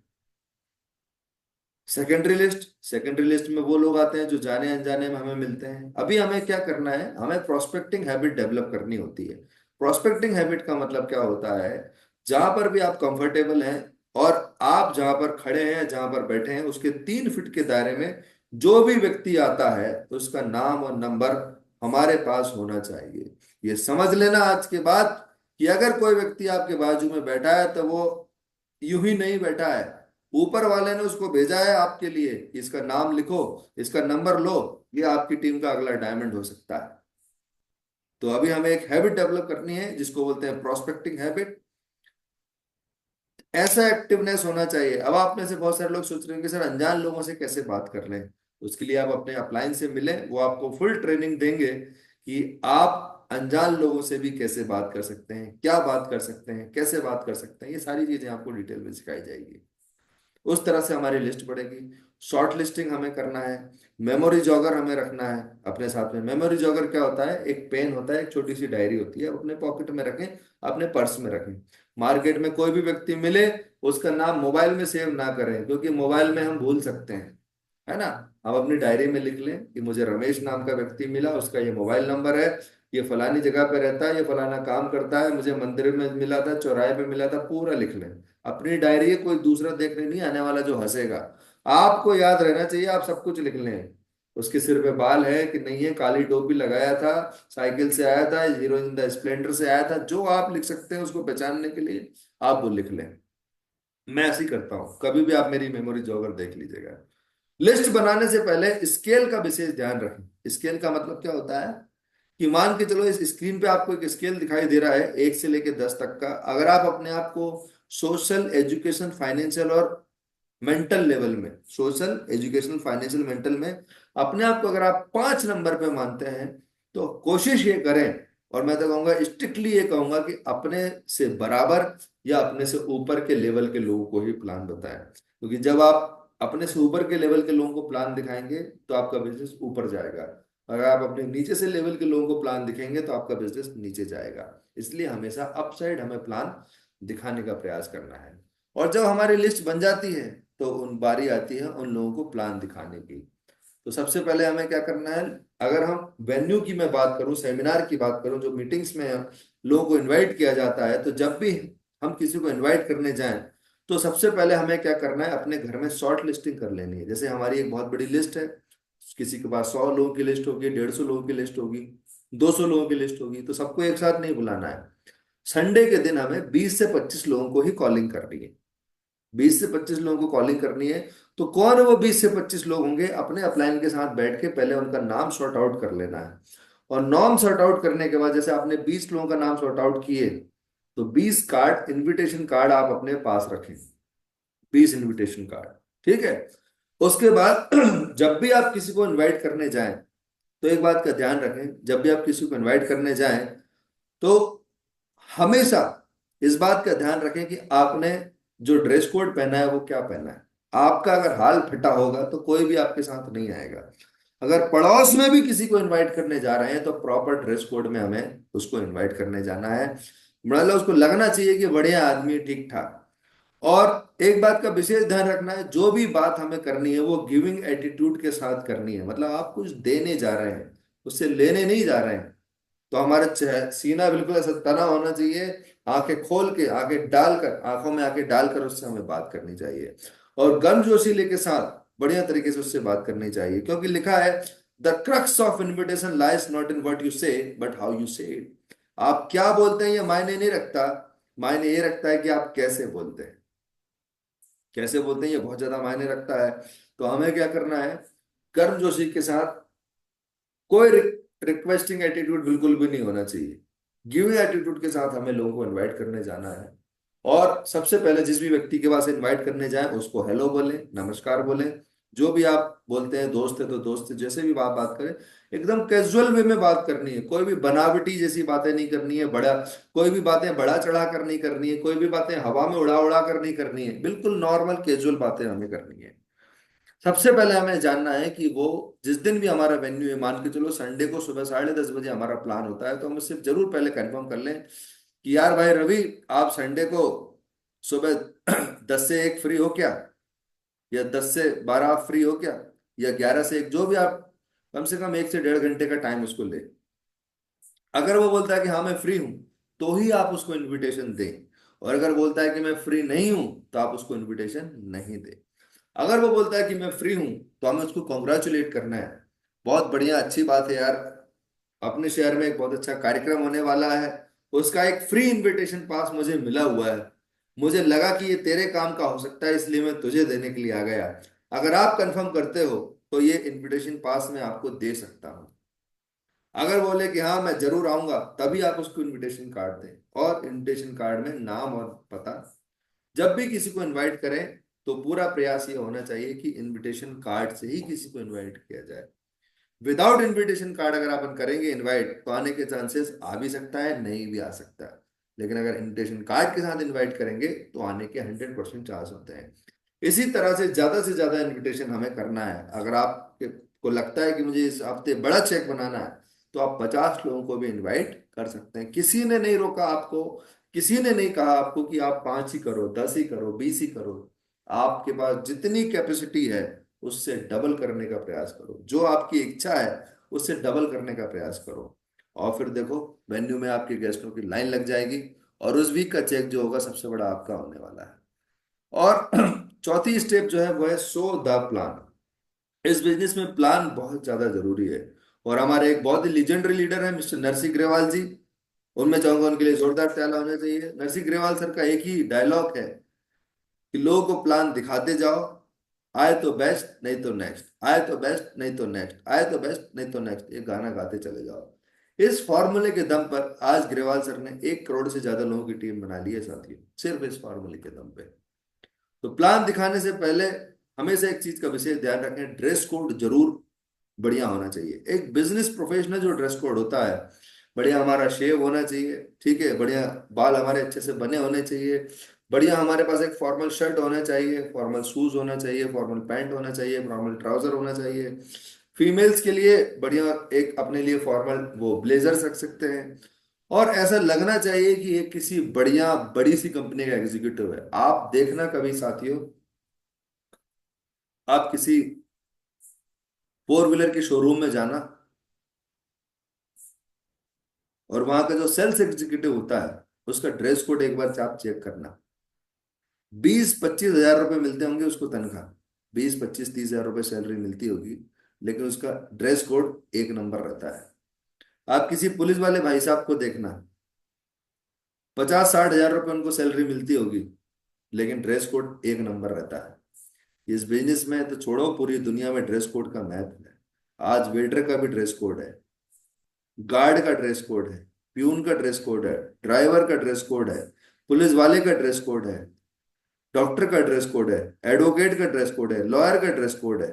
सेकेंडरी लिस्ट, सेकेंडरी लिस्ट में वो लोग आते हैं जो जाने अनजाने में हमें मिलते हैं। अभी हमें क्या करना है, हमें प्रोस्पेक्टिंग हैबिट डेवलप करनी होती है। प्रोस्पेक्टिंग हैबिट का मतलब क्या होता है, जहां पर भी आप कंफर्टेबल हैं और आप जहां पर खड़े हैं, जहां पर बैठे हैं, उसके 3 फीट के दायरे में जो भी व्यक्ति आता है उसका नाम और नंबर हमारे पास होना चाहिए। ये समझ लेना आज के बाद कि अगर कोई व्यक्ति आपके बाजू में बैठा है तो वो यूं ही नहीं बैठा है, ऊपर वाले ने उसको भेजा है आपके लिए, इसका नाम लिखो, इसका नंबर लो, ये आपकी टीम का अगला डायमंड हो सकता है। तो अभी हमें एक हैबिट डेवलप करनी है जिसको बोलते हैं प्रोस्पेक्टिंग हैबिट। ऐसा एक्टिवनेस होना चाहिए। अब आप में से बहुत सारे लोग सोच रहे हैं कि सर अनजान लोगों से कैसे बात कर लें। उसके लिए आप अपने अपलाइन से मिलें, वो आपको फुल ट्रेनिंग देंगे कि आप अनजान लोगों से भी कैसे बात कर सकते हैं, क्या बात कर सकते हैं, कैसे बात कर सकते हैं, ये सारी चीजें आपको डिटेल में सिखाई जाएगी। उस तरह से हमारी लिस्ट बढ़ेगी। शॉर्ट लिस्टिंग हमें करना है। मेमोरी जॉगर हमें रखना है अपने साथ में। मेमोरी जॉगर क्या होता है, एक पेन होता है, एक छोटी सी डायरी होती है, अपने पॉकेट में रखें, अपने पर्स में रखें। मार्केट में कोई भी व्यक्ति मिले उसका नाम मोबाइल में सेव ना करें, क्योंकि मोबाइल में हम भूल सकते हैं, है ना। हम अपनी डायरी में लिख लें कि मुझे रमेश नाम का व्यक्ति मिला, उसका ये मोबाइल नंबर है, ये फलानी जगह पे रहता है, ये फलाना काम करता है, मुझे मंदिर में मिला था, चौराहे पे मिला था, पूरा लिख लें। अपनी डायरी है, कोई दूसरा देखने नहीं आने वाला जो हंसेगा। आपको याद रहना चाहिए, आप सब कुछ लिख लें। उसके सिर पे बाल है कि नहीं है, काली टोपी लगाया था, साइकिल से आया था, हीरो इन स्प्लेंडर से आया था, जो आप लिख सकते हैं उसको पहचानने के लिए आप वो लिख लें। मैं ऐसे ही करता हूं, कभी भी आप मेरी मेमोरी जॉगर देख लीजिएगा। लिस्ट बनाने से पहले स्केल का विशेष ध्यान रखें। स्केल का मतलब क्या होता है कि मान के चलो इस स्क्रीन पे आपको एक स्केल दिखाई दे रहा है 1 से लेकर 10 तक का। अगर आप अपने आप को सोशल एजुकेशन फाइनेंशियल और मेंटल लेवल में, सोशल एजुकेशन फाइनेंशियल मेंटल में अपने आप को अगर आप 5 नंबर पे मानते हैं तो कोशिश ये करें, और मैं तो कहूंगा स्ट्रिक्टली ये कहूंगा कि अपने से बराबर या अपने से ऊपर के लेवल के लोगों को ही प्लान बताएं। क्योंकि जब आप अपने से ऊपर के लेवल के लोगों को प्लान दिखाएंगे तो आपका बिजनेस ऊपर जाएगा। अगर आप अपने नीचे से लेवल के लोगों को प्लान दिखेंगे तो आपका बिजनेस नीचे जाएगा। इसलिए हमेशा अपसाइड हमें प्लान दिखाने का प्रयास करना है। और जब हमारी लिस्ट बन जाती है तो उन बारी आती है उन लोगों को प्लान दिखाने की। तो सबसे पहले हमें क्या करना है, अगर हम वेन्यू की मैं बात करूं, सेमिनार की बात करूं, जो मीटिंग्स में लोगों को इनवाइट किया जाता है, तो जब भी हम किसी को इनवाइट करने जाएं तो सबसे पहले हमें क्या करना है, अपने घर में शॉर्ट लिस्टिंग कर लेनी है। जैसे हमारी एक बहुत बड़ी लिस्ट है, किसी के पास 100 लोगों की लिस्ट होगी, 150 लोगों की लिस्ट होगी, 200 लोगों की लिस्ट होगी, तो सबको एक साथ नहीं बुलाना है। संडे के दिन हमें 20 से 25 लोगों को ही कॉलिंग करनी है। 20 से 25 लोगों को कॉलिंग करनी है। तो कौन है वो 20 से 25 लोग होंगे, अपने अपलाइन के साथ बैठ के पहले उनका नाम सॉर्ट आउट कर लेना है। और नाम सॉर्ट आउट करने के बाद जैसे आपने 20 लोगों का नाम सॉर्ट आउट किए, तो 20 कार्ड, इनविटेशन कार्ड आप अपने पास रखें, 20 इनविटेशन कार्ड। ठीक है। उसके बाद जब भी आप किसी को इनवाइट करने जाएं तो एक बात का ध्यान रखें, जब भी आप किसी को इनवाइट करने जाएं तो हमेशा इस बात का ध्यान रखें कि आपने जो ड्रेस कोड पहना है वो क्या पहना है। आपका अगर हाल फटा होगा तो कोई भी आपके साथ नहीं आएगा। अगर पड़ोस में भी किसी को इनवाइट करने जा रहे हैं तो प्रॉपर ड्रेस कोड में हमें उसको इनवाइट करने जाना है। मतलब उसको लगना चाहिए कि बढ़िया आदमी, ठीक ठाक। और एक बात का विशेष ध्यान रखना है, जो भी बात हमें करनी है वो गिविंग एटीट्यूड के साथ करनी है। मतलब आप कुछ देने जा रहे हैं, उससे लेने नहीं जा रहे हैं। तो हमारा सीना बिल्कुल ऐसा तना होना चाहिए, आंखें खोल के, आंखें डालकर, आंखों में आंखें डालकर उससे हमें बात करनी चाहिए। और गर्मजोशी के साथ बढ़िया तरीके से उससे बात करनी चाहिए, क्योंकि लिखा है the crux of invitation lies not in what you से बट हाउ यू से इट। आप क्या बोलते हैं ये मायने नहीं रखता, मायने ये रखता है कि आप कैसे बोलते हैं। कैसे बोलते हैं ये बहुत ज्यादा मायने रखता है। तो हमें क्या करना है, गर्मजोशी के साथ, कोई रिक्वेस्टिंग एटीट्यूड बिल्कुल भी नहीं होना चाहिए। गिविंग एटीट्यूड के साथ हमें लोगों को इनवाइट करने जाना है। और सबसे पहले जिस भी व्यक्ति के पास इनवाइट करने जाएं उसको हेलो बोलें, नमस्कार बोलें। जो भी आप बोलते हैं, दोस्त है तो दोस्त, जैसे भी आप बात करें, एकदम कैजुअल वे में बात करनी है। कोई भी बनावटी जैसी बातें नहीं करनी है, बड़ा कोई भी बातें बढ़ा चढ़ा कर नहीं करनी है, कोई भी बातें हवा में उड़ा उड़ा कर नहीं करनी है। बिल्कुल नॉर्मल कैजुअल बातें हमें करनी है। सबसे पहले हमें जानना है कि वो जिस दिन भी हमारा वेन्यू है, मान के चलो संडे को सुबह 10:30 बजे हमारा प्लान होता है, तो हम उससे जरूर पहले कंफर्म कर लें कि यार भाई रवि, आप संडे को सुबह 10 से 1 फ्री हो क्या, या 10 से 12 आप फ्री हो क्या, या 11 से 1, जो भी आप, कम से कम 1 से 1.5 घंटे का टाइम उसको ले। अगर वो बोलता है कि हाँ मैं फ्री हूं, तो ही आप उसको इनविटेशन दें। और अगर बोलता है कि मैं फ्री नहीं हूं, तो आप उसको इनविटेशन नहीं दें। अगर वो बोलता है कि मैं फ्री हूं, तो हमें उसको कॉन्ग्रेचुलेट करना है। बहुत बढ़िया, अच्छी बात है यार, अपने शहर में एक बहुत अच्छा कार्यक्रम होने वाला है, उसका एक फ्री इनविटेशन पास मुझे मिला हुआ है। मुझे लगा कि ये तेरे काम का हो सकता है, इसलिए मैं तुझे देने के लिए आ गया। अगर आप कंफर्म करते हो तो ये इनविटेशन पास मैं आपको दे सकता हूँ। अगर बोले कि हाँ मैं जरूर आऊंगा, तभी आप उसको इनविटेशन कार्ड दें। और इनविटेशन कार्ड में नाम और पता। जब भी किसी को इनवाइट करें तो पूरा प्रयास ये होना चाहिए कि इनविटेशन कार्ड से ही किसी को इनवाइट किया जाए। विदाउट इनविटेशन कार्ड अगर अपन करेंगे इनवाइट, तो आने के चांसेस आ भी सकता है, नहीं भी आ सकता है। लेकिन अगर इनविटेशन कार्ड के साथ इनवाइट करेंगे तो आने के 100% चांस होते हैं। इसी तरह से ज्यादा इनविटेशन हमें करना है। अगर आपको को लगता है कि मुझे इस हफ्ते बड़ा चेक बनाना है, तो आप 50 लोगों को भी इनवाइट कर सकते हैं। किसी ने नहीं रोका आपको, किसी ने नहीं कहा आपको कि आप 5 ही करो, 10 ही करो, 20 ही करो। आपके पास जितनी कैपेसिटी है उससे डबल करने का प्रयास करो, जो आपकी इच्छा है उससे डबल करने का प्रयास करो। और फिर देखो, वेन्यू में आपके गेस्टों की लाइन लग जाएगी, और उस वीक का चेक जो होगा सबसे बड़ा आपका होने वाला है। और चौथी स्टेप जो है वो है सो द प्लान। इस बिजनेस में प्लान बहुत ज्यादा जरूरी है। और हमारे एक बहुत ही लीजेंडरी लीडर है मिस्टर नरसिंह ग्रेवाल जी, उनमें चाहूंगा उनके लिए जोरदार ताली होना चाहिए। नरसिंह ग्रेवाल सर का एक ही डायलॉग है कि लोगों को प्लान दिखाते जाओ, आए तो बेस्ट नहीं तो नेक्स्ट, आए तो बेस्ट नहीं तो नेक्स्ट, आए तो बेस्ट नहीं तो नेक्स्ट, ये गाना गाते चले जाओ। इस फॉर्मूले के दम पर आज ग्रेवाल सर ने 1 करोड़ से ज्यादा लोगों की टीम बना ली है साथियों, सिर्फ इस फॉर्मूले के दम पे। तो प्लान दिखाने से पहले हमेशा एक चीज का विशेष ध्यान रखें, ड्रेस कोड जरूर बढ़िया होना चाहिए। एक बिजनेस प्रोफेशनल जो ड्रेस कोड होता है, बढ़िया हमारा शेव होना चाहिए, ठीक है, बढ़िया बाल हमारे अच्छे से बने होने चाहिए, बढ़िया हमारे पास एक फॉर्मल शर्ट होना चाहिए, फॉर्मल शूज होना चाहिए, फॉर्मल पैंट होना चाहिए, फॉर्मल ट्राउजर होना चाहिए। फीमेल्स के लिए बढ़िया एक अपने लिए फॉर्मल वो ब्लेजर्स रख सकते हैं। और ऐसा लगना चाहिए कि ये किसी बढ़िया बड़ी सी कंपनी का एग्जीक्यूटिव है। आप देखना कभी साथियों, आप किसी 4 व्हीलर के शोरूम में जाना, और वहां का जो सेल्स एग्जीक्यूटिव होता है उसका ड्रेस कोड एक बार आप चेक करना। 20-25 हजार रुपए मिलते होंगे उसको तनख्वाह, 20-25-30 हजार रुपए सैलरी मिलती होगी, लेकिन उसका ड्रेस कोड एक नंबर रहता है। आप किसी पुलिस वाले भाई साहब को देखना, 50-60 हजार रुपए उनको सैलरी मिलती होगी, लेकिन ड्रेस कोड एक नंबर रहता है। इस बिजनेस में तो छोड़ो, पूरी दुनिया में ड्रेस कोड का मैप है। आज वेटर का भी ड्रेस कोड है, गार्ड का ड्रेस कोड है, प्यून का ड्रेस कोड है, ड्राइवर का ड्रेस कोड है, पुलिस वाले का ड्रेस कोड है, डॉक्टर का ड्रेस कोड है, एडवोकेट का ड्रेस कोड है, लॉयर का ड्रेस कोड है।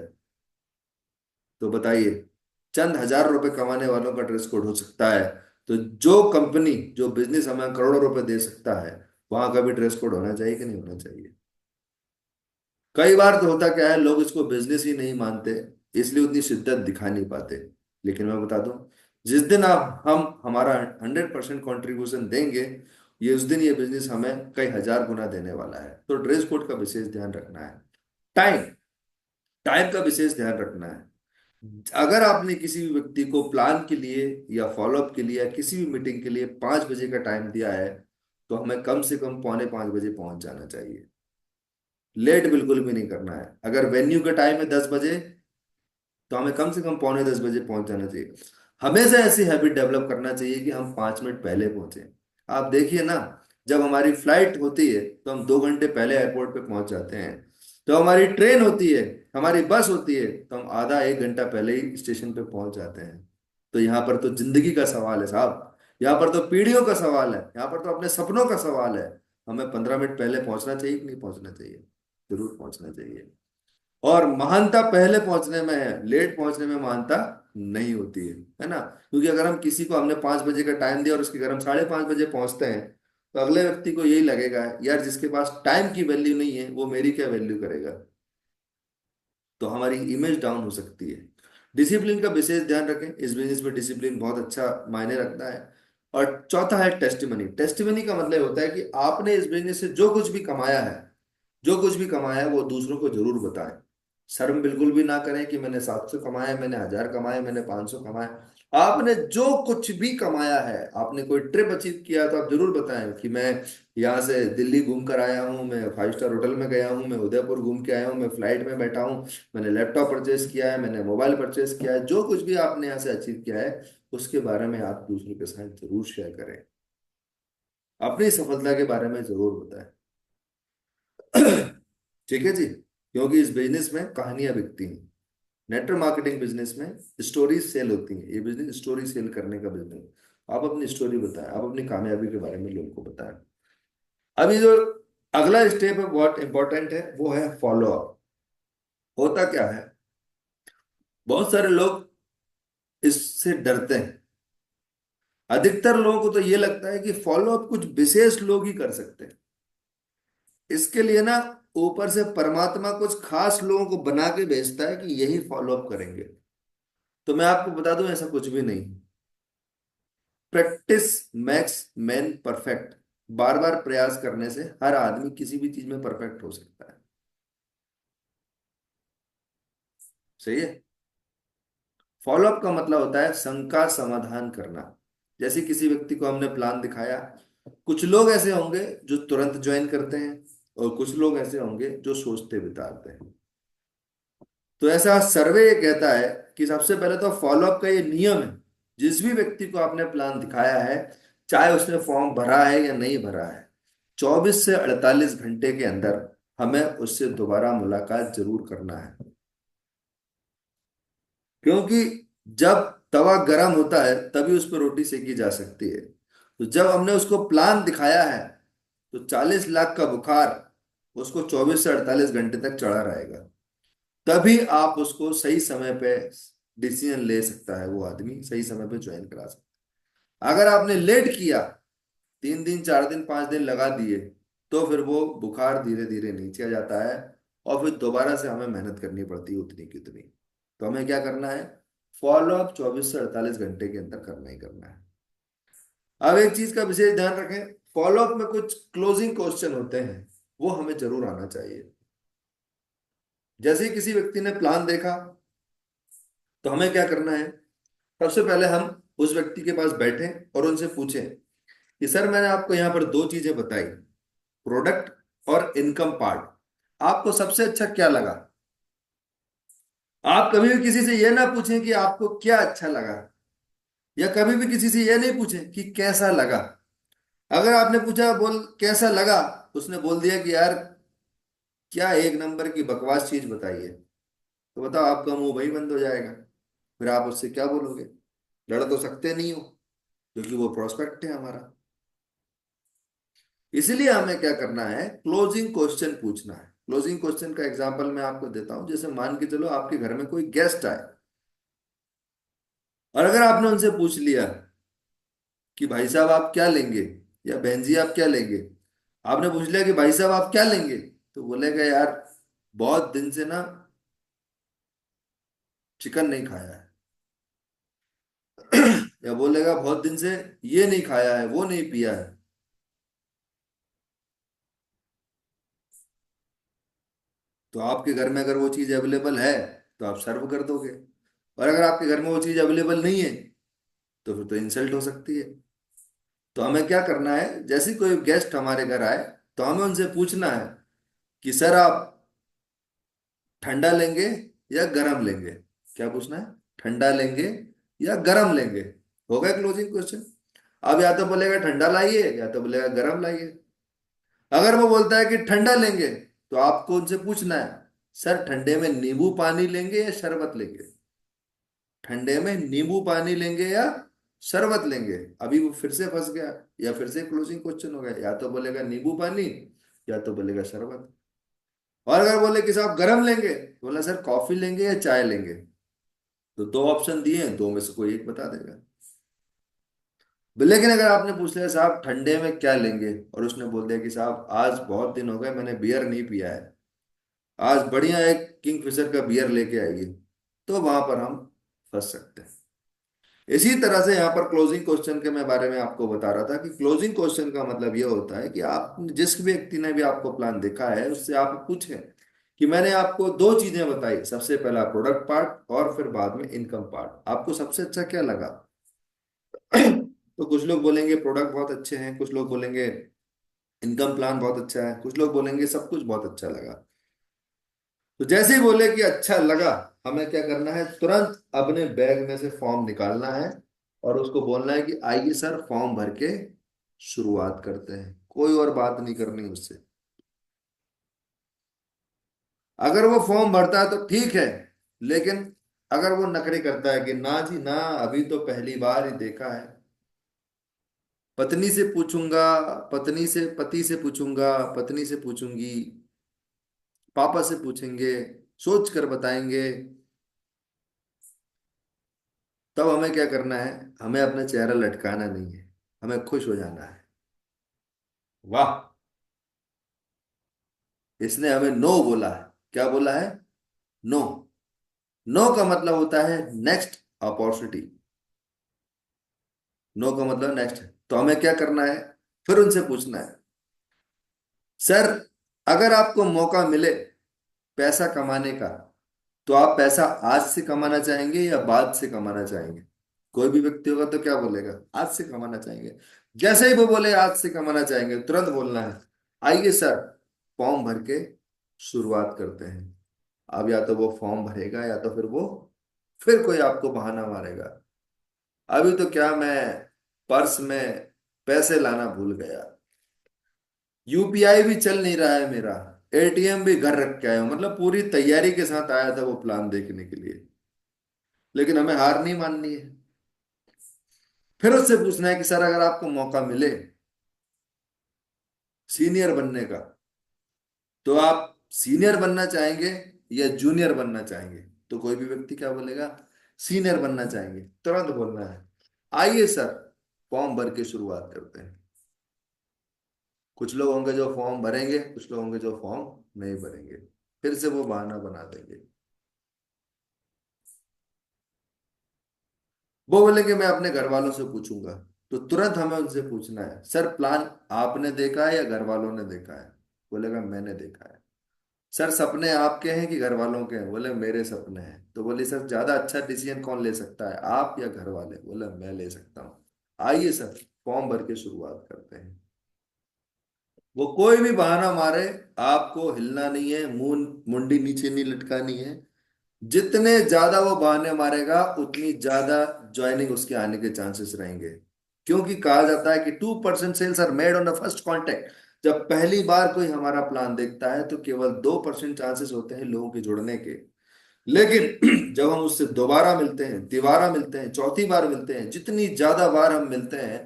तो बताइए, चंद हजार रुपए कमाने वालों का ड्रेस कोड हो सकता है, तो जो कंपनी, जो बिजनेस हमें करोड़ों रुपए दे सकता है, वहां का भी ड्रेस कोड होना चाहिए कि नहीं होना चाहिए। कई बार तो होता क्या है, लोग इसको बिजनेस ही नहीं मानते, इसलिए उतनी शिद्दत दिखा नहीं पाते। लेकिन मैं बता दूं, जिस दिन आप हम हमारा 100% कॉन्ट्रीब्यूशन देंगे, ये उस दिन ये बिजनेस हमें कई हजार गुना देने वाला है। तो ड्रेस कोड का विशेष ध्यान रखना है। टाइम, टाइम का विशेष ध्यान रखना है। अगर आपने किसी भी व्यक्ति को प्लान के लिए या फॉलोअप के लिए या किसी भी मीटिंग के लिए 5 बजे का टाइम दिया है, तो हमें कम से कम पौने 5 बजे पहुंच जाना चाहिए। लेट बिल्कुल भी नहीं करना है। अगर वेन्यू का टाइम है 10 बजे, तो हमें कम से कम पौने 10 बजे पहुंच जाना चाहिए। हमेशा ऐसी हैबिट डेवलप करना चाहिए कि हम 5 मिनट पहले पहुंचे। आप देखिए ना, जब हमारी फ्लाइट होती है तो हम 2 घंटे पहले एयरपोर्ट पे पहुंच जाते हैं। तो हमारी ट्रेन होती है, हमारी बस होती है, तो हम आधा 1 घंटा पहले ही स्टेशन पे पहुंच जाते हैं। तो यहाँ पर तो जिंदगी का सवाल है साहब। यहाँ पर तो पीढ़ियों का सवाल है, यहाँ पर तो अपने सपनों का सवाल है। हमें 15 मिनट पहले पहुंचना चाहिए कि नहीं पहुंचना चाहिए? जरूर पहुंचना चाहिए। और महानता पहले पहुंचने में है, लेट पहुंचने में महानता नहीं होती है ना? क्योंकि अगर हम किसी को हमने 5 बजे का टाइम दिया और उसके घर हम 5:30 बजे पहुंचते हैं, तो अगले व्यक्ति को यही लगेगा, यार जिसके पास टाइम की वैल्यू नहीं है वो मेरी क्या वैल्यू करेगा। तो हमारी इमेज डाउन हो सकती है। डिसिप्लिन का विशेष ध्यान रखें, इस बिजनेस में डिसिप्लिन बहुत अच्छा मायने रखता है। और चौथा है टेस्टिमनी। टेस्टिमनी का मतलब होता है कि आपने इस बिजनेस से जो कुछ भी कमाया है, जो कुछ भी कमाया है वो दूसरों को जरूर बताएं। शर्म बिल्कुल भी ना करें कि मैंने 700 कमाए, मैंने 1000 कमाए, मैंने 500 कमाए। आपने जो कुछ भी कमाया है, आपने कोई ट्रिप अचीव किया है, तो आप जरूर बताएं कि मैं यहाँ से दिल्ली घूम कर आया हूँ, मैं 5 स्टार होटल में गया हूँ, मैं उदयपुर घूम के आया हूँ, मैं फ्लाइट में बैठा हूँ, मैंने लैपटॉप परचेस किया है, मैंने मोबाइल परचेस किया है। जो कुछ भी आपने यहाँ से अचीव किया है, उसके बारे में आप दूसरों के साथ जरूर शेयर करें। अपनी सफलता के बारे में जरूर बताएं। ठीक है जी, क्योंकि इस बिजनेस में कहानियां बिकती हैं। नेटवर्क मार्केटिंग बिजनेस में स्टोरी सेल होती है। ये बिजनेस स्टोरी सेल करने का बिजनेस। आप अपनी स्टोरी बताएं, आप अपनी कामयाबी के बारे में लोगों को बताएं। अभी जो अगला स्टेप है बहुत इंपॉर्टेंट है, वो है फॉलो अप। होता क्या है, बहुत सारे लोग इससे डरते हैं। अधिकतर लोगों को तो ये लगता है कि फॉलो अप कुछ विशेष लोग ही कर सकते हैं। इसके लिए ना ऊपर से परमात्मा कुछ खास लोगों को बना के भेजता है कि यही फॉलो अप करेंगे। तो मैं आपको बता दूं, ऐसा कुछ भी नहीं। Practice makes man perfect. बार बार प्रयास करने से हर आदमी किसी भी चीज में परफेक्ट हो सकता है। सही है। फॉलोअप का मतलब होता है शंका समाधान करना। जैसे किसी व्यक्ति को हमने प्लान दिखाया, कुछ लोग ऐसे होंगे जो तुरंत ज्वाइन करते हैं, और कुछ लोग ऐसे होंगे जो सोचते बिताते हैं। तो ऐसा सर्वे ये कहता है कि सबसे पहले तो फॉलोअप का ये नियम है, जिस भी व्यक्ति को आपने प्लान दिखाया है, चाहे उसने फॉर्म भरा है या नहीं भरा है, 24 से 48 घंटे के अंदर हमें उससे दोबारा मुलाकात जरूर करना है। क्योंकि जब तवा गर्म होता है तभी उस पर रोटी सेकी जा सकती है। तो जब हमने उसको प्लान दिखाया है, तो 40 लाख का बुखार उसको 24 से 48 घंटे तक चढ़ा रहेगा। तभी आप उसको सही समय पे डिसीजन ले सकता है, वो आदमी सही समय पे ज्वाइन करा सकता है। अगर आपने लेट किया, 3 दिन 4 दिन 5 दिन लगा दिए, तो फिर वो बुखार धीरे धीरे नीचे आ जाता है, और फिर दोबारा से हमें मेहनत करनी पड़ती है उतनी की उतनी। तो हमें क्या करना है, फॉलो अप 24 से 48 घंटे के अंदर करना ही करना है। अब एक चीज का विशेष ध्यान रखें, फॉलो अप में कुछ क्लोजिंग क्वेश्चन होते हैं, वो हमें जरूर आना चाहिए। जैसे ही किसी व्यक्ति ने प्लान देखा, तो हमें क्या करना है, सबसे पहले हम उस व्यक्ति के पास बैठें और उनसे पूछें कि सर, मैंने आपको यहाँ पर दो चीजें बताई, प्रोडक्ट और इनकम पार्ट, आपको सबसे अच्छा क्या लगा? आप कभी भी किसी से यह ना पूछें कि आपको क्या अच्छा लगा, या कभी भी किसी से यह नहीं पूछें कि कैसा लगा। अगर आपने पूछा बोल कैसा लगा, उसने बोल दिया कि यार क्या एक नंबर की बकवास चीज बताई है, तो बताओ आपका मुंह वही बंद हो जाएगा। फिर आप उससे क्या बोलोगे? लड़ तो सकते नहीं हो, क्योंकि वो प्रोस्पेक्ट है हमारा। इसलिए हमें क्या करना है, क्लोजिंग क्वेश्चन पूछना है। क्लोजिंग क्वेश्चन का एग्जांपल मैं आपको देता हूं। जैसे मान के चलो आपके घर में कोई गेस्ट आए, और अगर आपने उनसे पूछ लिया कि भाई साहब आप क्या लेंगे, या बहन जी आप क्या लेंगे, आपने पूछ लिया कि भाई साहब आप क्या लेंगे, तो बोलेगा यार बहुत दिन से ना चिकन नहीं खाया है, या बोलेगा बहुत दिन से ये नहीं खाया है, वो नहीं पिया है। तो आपके घर में अगर वो चीज अवेलेबल है तो आप सर्व कर दोगे, और अगर आपके घर में वो चीज अवेलेबल नहीं है तो फिर तो इंसल्ट हो सकती है। तो हमें क्या करना है, जैसे ही कोई गेस्ट हमारे घर आए तो हमें उनसे पूछना है कि सर आप ठंडा लेंगे या गरम लेंगे। क्या पूछना है, ठंडा लेंगे या गरम लेंगे। होगा क्लोजिंग क्वेश्चन। अब या तो बोलेगा ठंडा लाइए या तो बोलेगा गरम लाइए। अगर वो बोलता है कि ठंडा लेंगे तो आपको उनसे पूछना है, सर ठंडे में नींबू पानी लेंगे या शरबत लेंगे। ठंडे में नींबू पानी लेंगे या शरबत लेंगे। अभी वो फिर से फंस गया, या फिर से क्लोजिंग क्वेश्चन हो गया, या तो बोलेगा नींबू पानी या तो बोलेगा शरबत। और अगर बोले कि साहब गर्म लेंगे तो बोला सर कॉफी लेंगे या चाय लेंगे। तो दो ऑप्शन दिए हैं, दो में से कोई एक बता देगा। लेकिन अगर आपने पूछ लिया साहब ठंडे में क्या लेंगे, और उसने बोल दिया कि साहब आज बहुत दिन हो गए मैंने बियर नहीं पिया है, आज बढ़िया एक किंगफिशर का बियर लेके आइए, तो वहां पर हम फंस सकते हैं। इसी तरह से यहाँ पर क्लोजिंग क्वेश्चन के मैं बारे में आपको बता रहा था कि क्लोजिंग क्वेश्चन का मतलब ये होता है कि आप जिस व्यक्ति ने भी आपको प्लान देखा है उससे आप पूछें कि मैंने आपको दो चीजें बताई, सबसे पहला प्रोडक्ट पार्ट और फिर बाद में इनकम पार्ट, आपको सबसे अच्छा क्या लगा। तो कुछ लोग बोलेंगे प्रोडक्ट बहुत अच्छे हैं, कुछ लोग बोलेंगे इनकम प्लान बहुत अच्छा है, कुछ लोग बोलेंगे सब कुछ बहुत अच्छा लगा। तो जैसे ही बोले कि अच्छा लगा, हमें क्या करना है, तुरंत अपने बैग में से फॉर्म निकालना है और उसको बोलना है कि आइए सर फॉर्म भर के शुरुआत करते हैं। कोई और बात नहीं करनी उससे। अगर वो फॉर्म भरता है तो ठीक है, लेकिन अगर वो नखरे करता है कि ना जी ना, अभी तो पहली बार ही देखा है, पत्नी से पूछूंगा, पत्नी से पति से पूछूंगा, पत्नी से पूछूंगी, पापा से पूछेंगे, सोच कर बताएंगे, तब हमें क्या करना है, हमें अपना चेहरा लटकाना नहीं है, हमें खुश हो जाना है। वाह, इसने हमें नो बोला है। क्या बोला है, नो। नो का मतलब होता है नेक्स्ट अपॉर्चुनिटी। नो का मतलब नेक्स्ट है। तो हमें क्या करना है, फिर उनसे पूछना है, सर अगर आपको मौका मिले पैसा कमाने का तो आप पैसा आज से कमाना चाहेंगे या बाद से कमाना चाहेंगे। कोई भी व्यक्ति होगा तो क्या बोलेगा, आज से कमाना चाहेंगे। जैसे ही वो बोले आज से कमाना चाहेंगे तुरंत बोलना है, आइए सर फॉर्म भर के शुरुआत करते हैं। अब या तो वो फॉर्म भरेगा या तो फिर कोई आपको बहाना मारेगा, अभी तो क्या मैं पर्स में पैसे लाना भूल गया, यूपीआई भी चल नहीं रहा है मेरा, एटीएम भी घर रख के आया हूं। मतलब पूरी तैयारी के साथ आया था वो प्लान देखने के लिए। लेकिन हमें हार नहीं माननी है। फिर उससे पूछना है कि सर अगर आपको मौका मिले सीनियर बनने का तो आप सीनियर बनना चाहेंगे या जूनियर बनना चाहेंगे। तो कोई भी व्यक्ति क्या बोलेगा, सीनियर बनना चाहेंगे। तुरंत बोलना है, आइए सर फॉर्म भर के शुरुआत करते हैं। कुछ लोग होंगे जो फॉर्म भरेंगे, कुछ लोग होंगे जो फॉर्म नहीं भरेंगे, फिर से वो बहाना बना देंगे। वो बोलेंगे मैं अपने घर वालों से पूछूंगा। तो तुरंत हमें उनसे पूछना है, सर प्लान आपने देखा है या घर वालों ने देखा है। बोलेगा मैंने देखा है। सर सपने आपके हैं कि घर वालों के हैं। बोले मेरे सपने हैं। तो बोले सर ज्यादा अच्छा डिसीजन कौन ले सकता है, आप या घर वाले। बोले मैं ले सकता हूँ। आइए सर फॉर्म भर के शुरुआत करते हैं। वो कोई भी बहाना मारे, आपको हिलना नहीं है, मुंह मुंडी नीचे नहीं लटकानी है। जितने ज्यादा वो बहाने मारेगा उतनी ज्यादा ज्वाइनिंग उसके आने के चांसेस रहेंगे। क्योंकि कहा जाता है कि 2% sales are made on the first contact. जब पहली बार कोई हमारा प्लान देखता है तो केवल 2% चांसेस होते हैं लोगों के जुड़ने के। लेकिन जब हम उससे दोबारा मिलते हैं, तिबारा मिलते हैं, चौथी बार मिलते हैं, जितनी ज्यादा बार हम मिलते हैं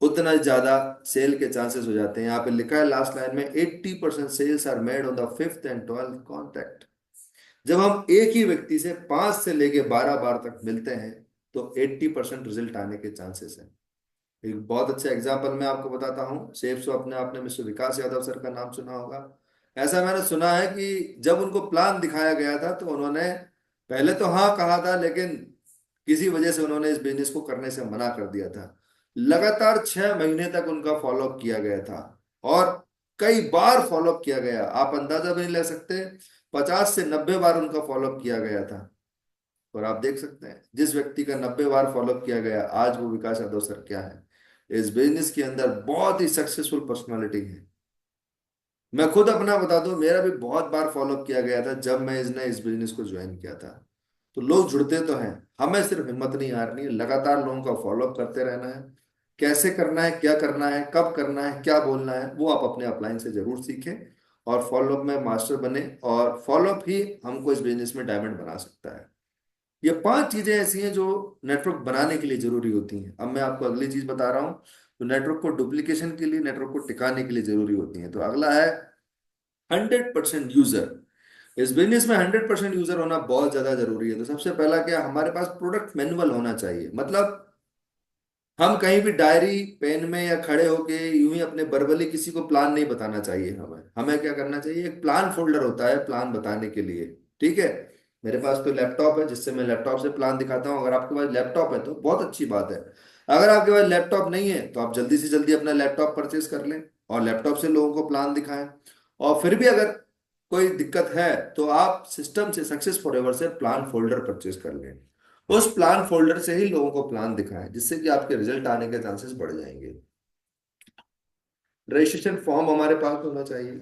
उतना ज्यादा सेल के चांसेस हो जाते हैं। यहाँ पे लिखा है लास्ट लाइन में, 80% sales are made on the fifth and 12th contact. जब हम एक ही व्यक्ति से 5 से लेके 12 बार तक मिलते हैं तो 80% रिजल्ट आने के चांसेस हैं। एक बहुत अच्छा एग्जांपल मैं आपको बताता हूँ। सेफ सो अपने आपने मिस्टर विकास यादव सर का नाम सुना होगा। ऐसा मैंने सुना है कि जब उनको प्लान दिखाया गया था तो उन्होंने पहले तो हाँ कहा था, लेकिन किसी वजह से उन्होंने इस बिजनेस को करने से मना कर दिया था। लगातार 6 महीने तक उनका फॉलोअप किया गया था और कई बार फॉलोअप किया गया, आप अंदाजा भी नहीं ले सकते, 50 से 90 बार उनका फॉलोअप किया गया था। और आप देख सकते हैं जिस व्यक्ति का 90 बार फॉलोअप किया गया, आज वो विकास यादव सर क्या है, इस बिजनेस के अंदर बहुत ही सक्सेसफुल पर्सनालिटी है। मैं खुद अपना बता दूं, मेरा भी बहुत बार फॉलोअप किया गया था जब मैं इस बिजनेस को ज्वाइन किया था। तो लोग जुड़ते तो हैं, हमें सिर्फ हिम्मत नहीं हारनी है, लगातार लोगों का फॉलोअप करते रहना है। कैसे करना है, क्या करना है, कब करना है, क्या बोलना है, वो आप अपने अपलाइन से जरूर सीखें और फॉलोअप में मास्टर बने। और फॉलोअप ही हमको इस बिजनेस में डायमंड बना सकता है। ये 5 चीजें ऐसी हैं जो नेटवर्क बनाने के लिए जरूरी होती हैं। अब मैं आपको अगली चीज बता रहा हूँ, तो नेटवर्क को डुप्लीकेशन के लिए, नेटवर्क को टिकाने के लिए जरूरी होती है। तो अगला है 100% यूजर। इस बिजनेस में 100% यूजर होना बहुत ज्यादा जरूरी है। तो सबसे पहला क्या, हमारे पास प्रोडक्ट मैनुअल होना चाहिए। मतलब हम कहीं भी डायरी पेन में या खड़े होके यूं ही अपने बर्बली किसी को प्लान नहीं बताना चाहिए। हमें हमें क्या करना चाहिए, एक प्लान फोल्डर होता है प्लान बताने के लिए। ठीक है, मेरे पास तो लैपटॉप है जिससे मैं लैपटॉप से प्लान दिखाता हूँ। अगर आपके पास लैपटॉप है तो बहुत अच्छी बात है। अगर आपके पास लैपटॉप नहीं है तो आप जल्दी से जल्दी अपना लैपटॉप परचेज कर लें और लैपटॉप से लोगों को प्लान दिखाएं। और फिर भी अगर कोई दिक्कत है तो आप सिस्टम से, सक्सेस फॉरएवर से प्लान फोल्डर परचेज कर लें। उस प्लान फोल्डर से ही लोगों को प्लान दिखाएं, जिससे कि आपके रिजल्ट आने के चांसेस बढ़ जाएंगे। रजिस्ट्रेशन फॉर्म हमारे पास होना चाहिए।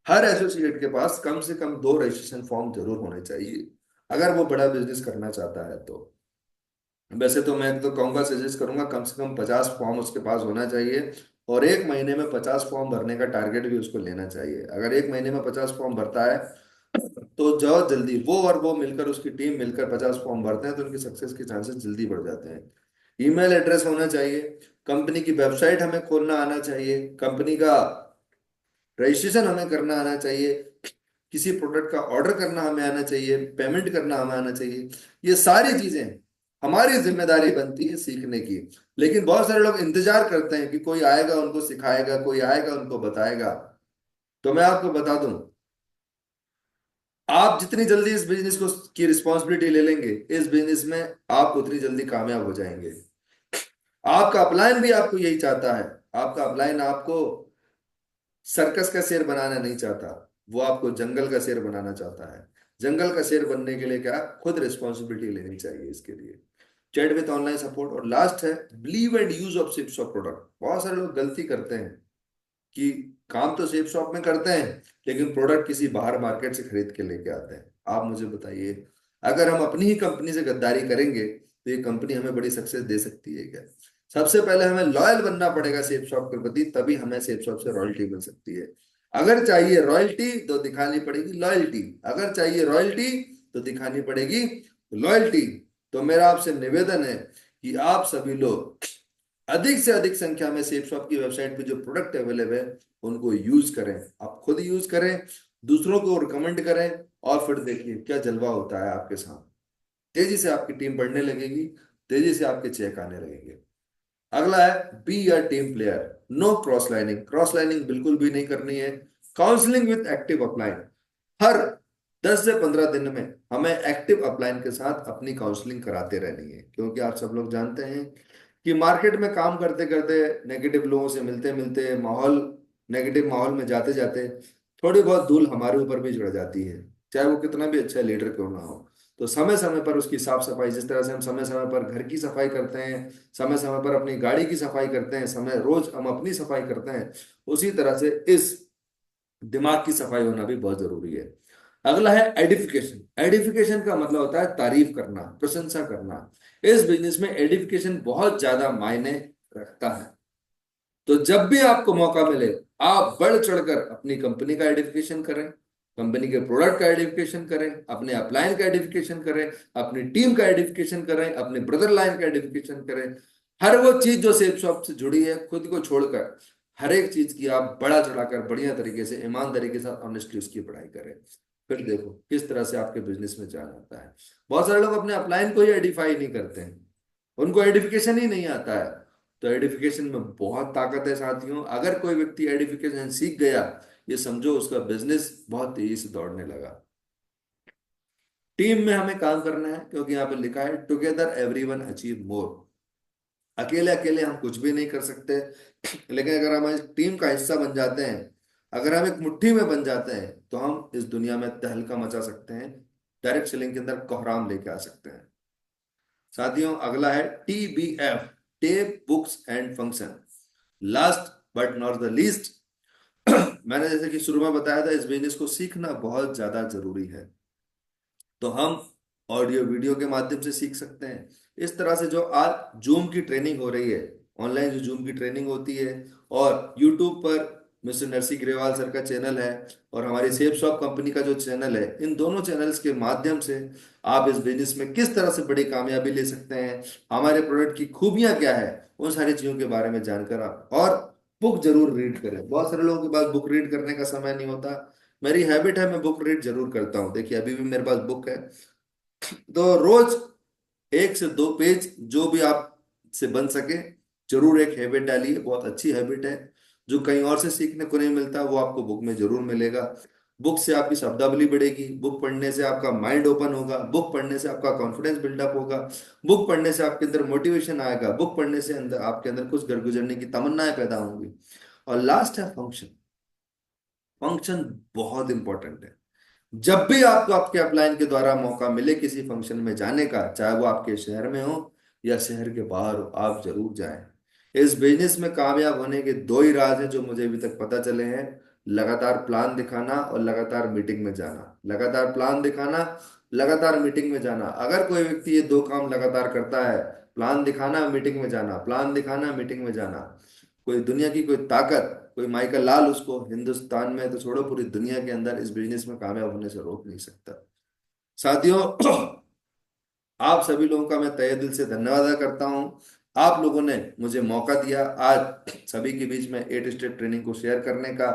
हर एसोसिएट के पास कम से कम 2 रजिस्ट्रेशन फॉर्म जरूर होने चाहिए, अगर वो बड़ा बिजनेस करना चाहता है तो। वैसे तो मैं तो कहूंगा, सजेस्ट करूंगा, कम से कम 50 फॉर्म उसके पास होना चाहिए। और एक महीने में 50 फॉर्म भरने का टारगेट भी उसको लेना चाहिए। अगर एक महीने में 50 फॉर्म भरता है तो बहुत जल्दी वो और वो मिलकर, उसकी टीम मिलकर 50 फॉर्म भरते हैं तो उनकी सक्सेस के चांसेस जल्दी बढ़ जाते हैं। ईमेल एड्रेस होना चाहिए, कंपनी की वेबसाइट हमें खोलना आना चाहिए, कंपनी का रजिस्ट्रेशन हमें करना आना चाहिए, किसी प्रोडक्ट का ऑर्डर करना हमें आना चाहिए, पेमेंट करना हमें आना चाहिए। ये सारी चीजें हमारी जिम्मेदारी बनती है सीखने की। लेकिन बहुत सारे लोग इंतजार करते हैं कि कोई आएगा उनको सिखाएगा, कोई आएगा उनको बताएगा। तो मैं आपको बता दूं, आप जितनी जल्दी इस बिजनेस को की रिस्पॉन्सिबिलिटी ले लेंगे, इस बिजनेस में आप उतनी जल्दी कामयाब हो जाएंगे। आपका अपलाइन भी आपको यही चाहता है। आपका अपलाइन आपको सर्कस का शेर बनाना नहीं चाहता, वो आपको जंगल का शेर बनाना चाहता है। जंगल का शेर बनने के लिए क्या, खुद रिस्पॉन्सिबिलिटी लेनी चाहिए इसके लिए। Chat with online support. और लास्ट है believe and use of sip shop product. बहुत सारे लोग गलती करते हैं कि काम तो सेफ शॉप में करते हैं लेकिन प्रोडक्ट किसी बाहर मार्केट से खरीद के लेके आते हैं। आप मुझे बताइए, अगर हम अपनी ही कंपनी से गद्दारी करेंगे तो ये कंपनी हमें बड़ी सक्सेस दे सकती है क्या? सबसे पहले हमें लॉयल बनना पड़ेगा सेफ शॉप के प्रति, तभी हमें सेफ शॉप से रॉयल्टी मिल सकती है। अगर चाहिए रॉयल्टी तो दिखानी पड़ेगी लॉयल्टी, अगर चाहिए रॉयल्टी तो दिखानी पड़ेगी लॉयल्टी। तो मेरा आपसे निवेदन है कि आप सभी लोग अधिक से अधिक संख्या में सेफ शॉप की वेबसाइट पे जो प्रोडक्ट अवेलेबल है उनको यूज करें। आप खुद यूज करें, दूसरों को रिकमेंड करें, और फिर देखिए क्या जलवा होता है आपके साथ। तेजी से आपकी टीम बढ़ने लगेगी, तेजी से आपके चेक आने लगेंगे। अगला है be a team player. No cross lining, cross lining बिल्कुल भी नहीं करनी है। Counselling with active upline. हर 10 से 15 दिन में हमें एक्टिव अपलाइन के साथ अपनी काउंसलिंग कराते रहनी है, क्योंकि आप सब लोग जानते हैं कि मार्केट में काम करते करते, नेगेटिव लोगों से मिलते मिलते, नेगेटिव माहौल में जाते जाते थोड़ी बहुत धूल हमारे ऊपर भी जुड़ जाती है, चाहे वो कितना भी अच्छा लीडर क्यों ना हो। तो समय समय पर उसकी साफ सफाई, जिस तरह से हम समय समय पर घर की सफाई करते हैं, समय समय पर अपनी गाड़ी की सफाई करते हैं, समय रोज हम अपनी सफाई करते हैं, उसी तरह से इस दिमाग की सफाई होना भी बहुत जरूरी है। अगला है एडिफिकेशन। एडिफिकेशन का मतलब होता है तारीफ करना, प्रशंसा करना। इस बिजनेस में एडिफिकेशन बहुत ज्यादा मायने रखता है। तो जब भी आपको मौका मिले, आप बढ़ चढ़कर अपनी कंपनी का आइडेंटिफिकेशन करें, कंपनी के प्रोडक्ट का आइडेंटिफिकेशन करें, अपने अपलाइन का आइडेंटिफिकेशन करें, अपनी टीम का आइडेंटिफिकेशन करें, अपने ब्रदर लाइन का आइडेंटिफिकेशन करें। हर वो चीज जो सेफ शॉप से जुड़ी है, खुद को छोड़कर हर एक चीज की आप बड़ा चढ़ाकर, बढ़िया तरीके से, ईमानदारी के साथ, ऑनेस्टली उसकी पढ़ाई करें। फिर देखो किस तरह से आपके बिजनेस में जान आता है। बहुत सारे लोग अपने अपलाइन को ही आइडेंटिफाई नहीं करते हैं, उनको आइडेंटिफिकेशन ही नहीं आता है। तो एडिफिकेशन में बहुत ताकत है साथियों। अगर कोई व्यक्ति एडिफिकेशन सीख गया, ये समझो उसका बिजनेस बहुत तेजी से दौड़ने लगा। टीम में हमें काम करना है, क्योंकि यहाँ पे लिखा है टुगेदर एवरीवन अचीव मोर। अकेले अकेले हम कुछ भी नहीं कर सकते। लेकिन अगर हम इस टीम का हिस्सा बन जाते हैं, अगर हम एक मुट्ठी में बन जाते हैं, तो हम इस दुनिया में तहलका मचा सकते हैं, डायरेक्ट सेलिंग के अंदर कोहराम लेके आ सकते हैं। साथियों, अगला है TBF, tape books and function. Last but not the least, मैंने जैसे कि शुरू में बताया था, इस बिजनेस को सीखना बहुत ज्यादा जरूरी है। तो हम ऑडियो वीडियो के माध्यम से सीख सकते हैं। इस तरह से जो आज जूम की ट्रेनिंग हो रही है, ऑनलाइन जो जूम की ट्रेनिंग होती है, और यूट्यूब पर मिस्टर नरसी ग्रेवाल सर का चैनल है, और हमारी सेफ शॉप कंपनी का जो चैनल है, इन दोनों चैनल्स के माध्यम से आप इस बिजनेस में किस तरह से बड़ी कामयाबी ले सकते हैं, हमारे प्रोडक्ट की खूबियां क्या है, उन सारी चीजों के बारे में जानकर आप, और बुक जरूर रीड करें। बहुत सारे लोगों के पास बुक रीड करने का समय नहीं होता। मेरी हैबिट है, मैं बुक रीड जरूर करता हूँ। देखिए, अभी भी मेरे पास बुक है। तो रोज 1 से 2 पेज जो भी आप से बन सके, जरूर एक हैबिट डालिए। बहुत अच्छी हैबिट है, जो कहीं और से सीखने को नहीं मिलता, वो आपको बुक में जरूर मिलेगा। बुक से आपकी शब्दावली बढ़ेगी, बुक पढ़ने से आपका माइंड ओपन होगा, बुक पढ़ने से आपका कॉन्फिडेंस बिल्डअप होगा, बुक पढ़ने से आपके अंदर मोटिवेशन आएगा, बुक पढ़ने से अंदर आपके अंदर कुछ घर गुजरने की तमन्नाएं पैदा होंगी। और लास्ट है फंक्शन। फंक्शन बहुत इंपॉर्टेंट है। जब भी आपको आपके अपलाइन के द्वारा मौका मिले किसी फंक्शन में जाने का, चाहे वो आपके शहर में हो या शहर के बाहर हो, आप जरूर जाएं। इस बिजनेस में कामयाब होने के 2 ही राज हैं जो मुझे अभी तक पता चले हैं: लगातार प्लान दिखाना और लगातार मीटिंग में जाना। लगातार प्लान दिखाना, लगातार मीटिंग में जाना। अगर कोई व्यक्ति ये 2 काम लगातार करता है, प्लान दिखाना, मीटिंग में जाना, प्लान दिखाना, मीटिंग में जाना, कोई दुनिया की कोई ताकत, कोई माइकल लाल उसको हिंदुस्तान में तो छोड़ो, पूरी दुनिया के अंदर इस बिजनेस में कामयाब होने से रोक नहीं सकता। साथियों, आप सभी लोगों का मैं तहे दिल से धन्यवाद अदा करता हूं। आप लोगों ने मुझे मौका दिया आज सभी के बीच में 8 स्टेप ट्रेनिंग को शेयर करने का।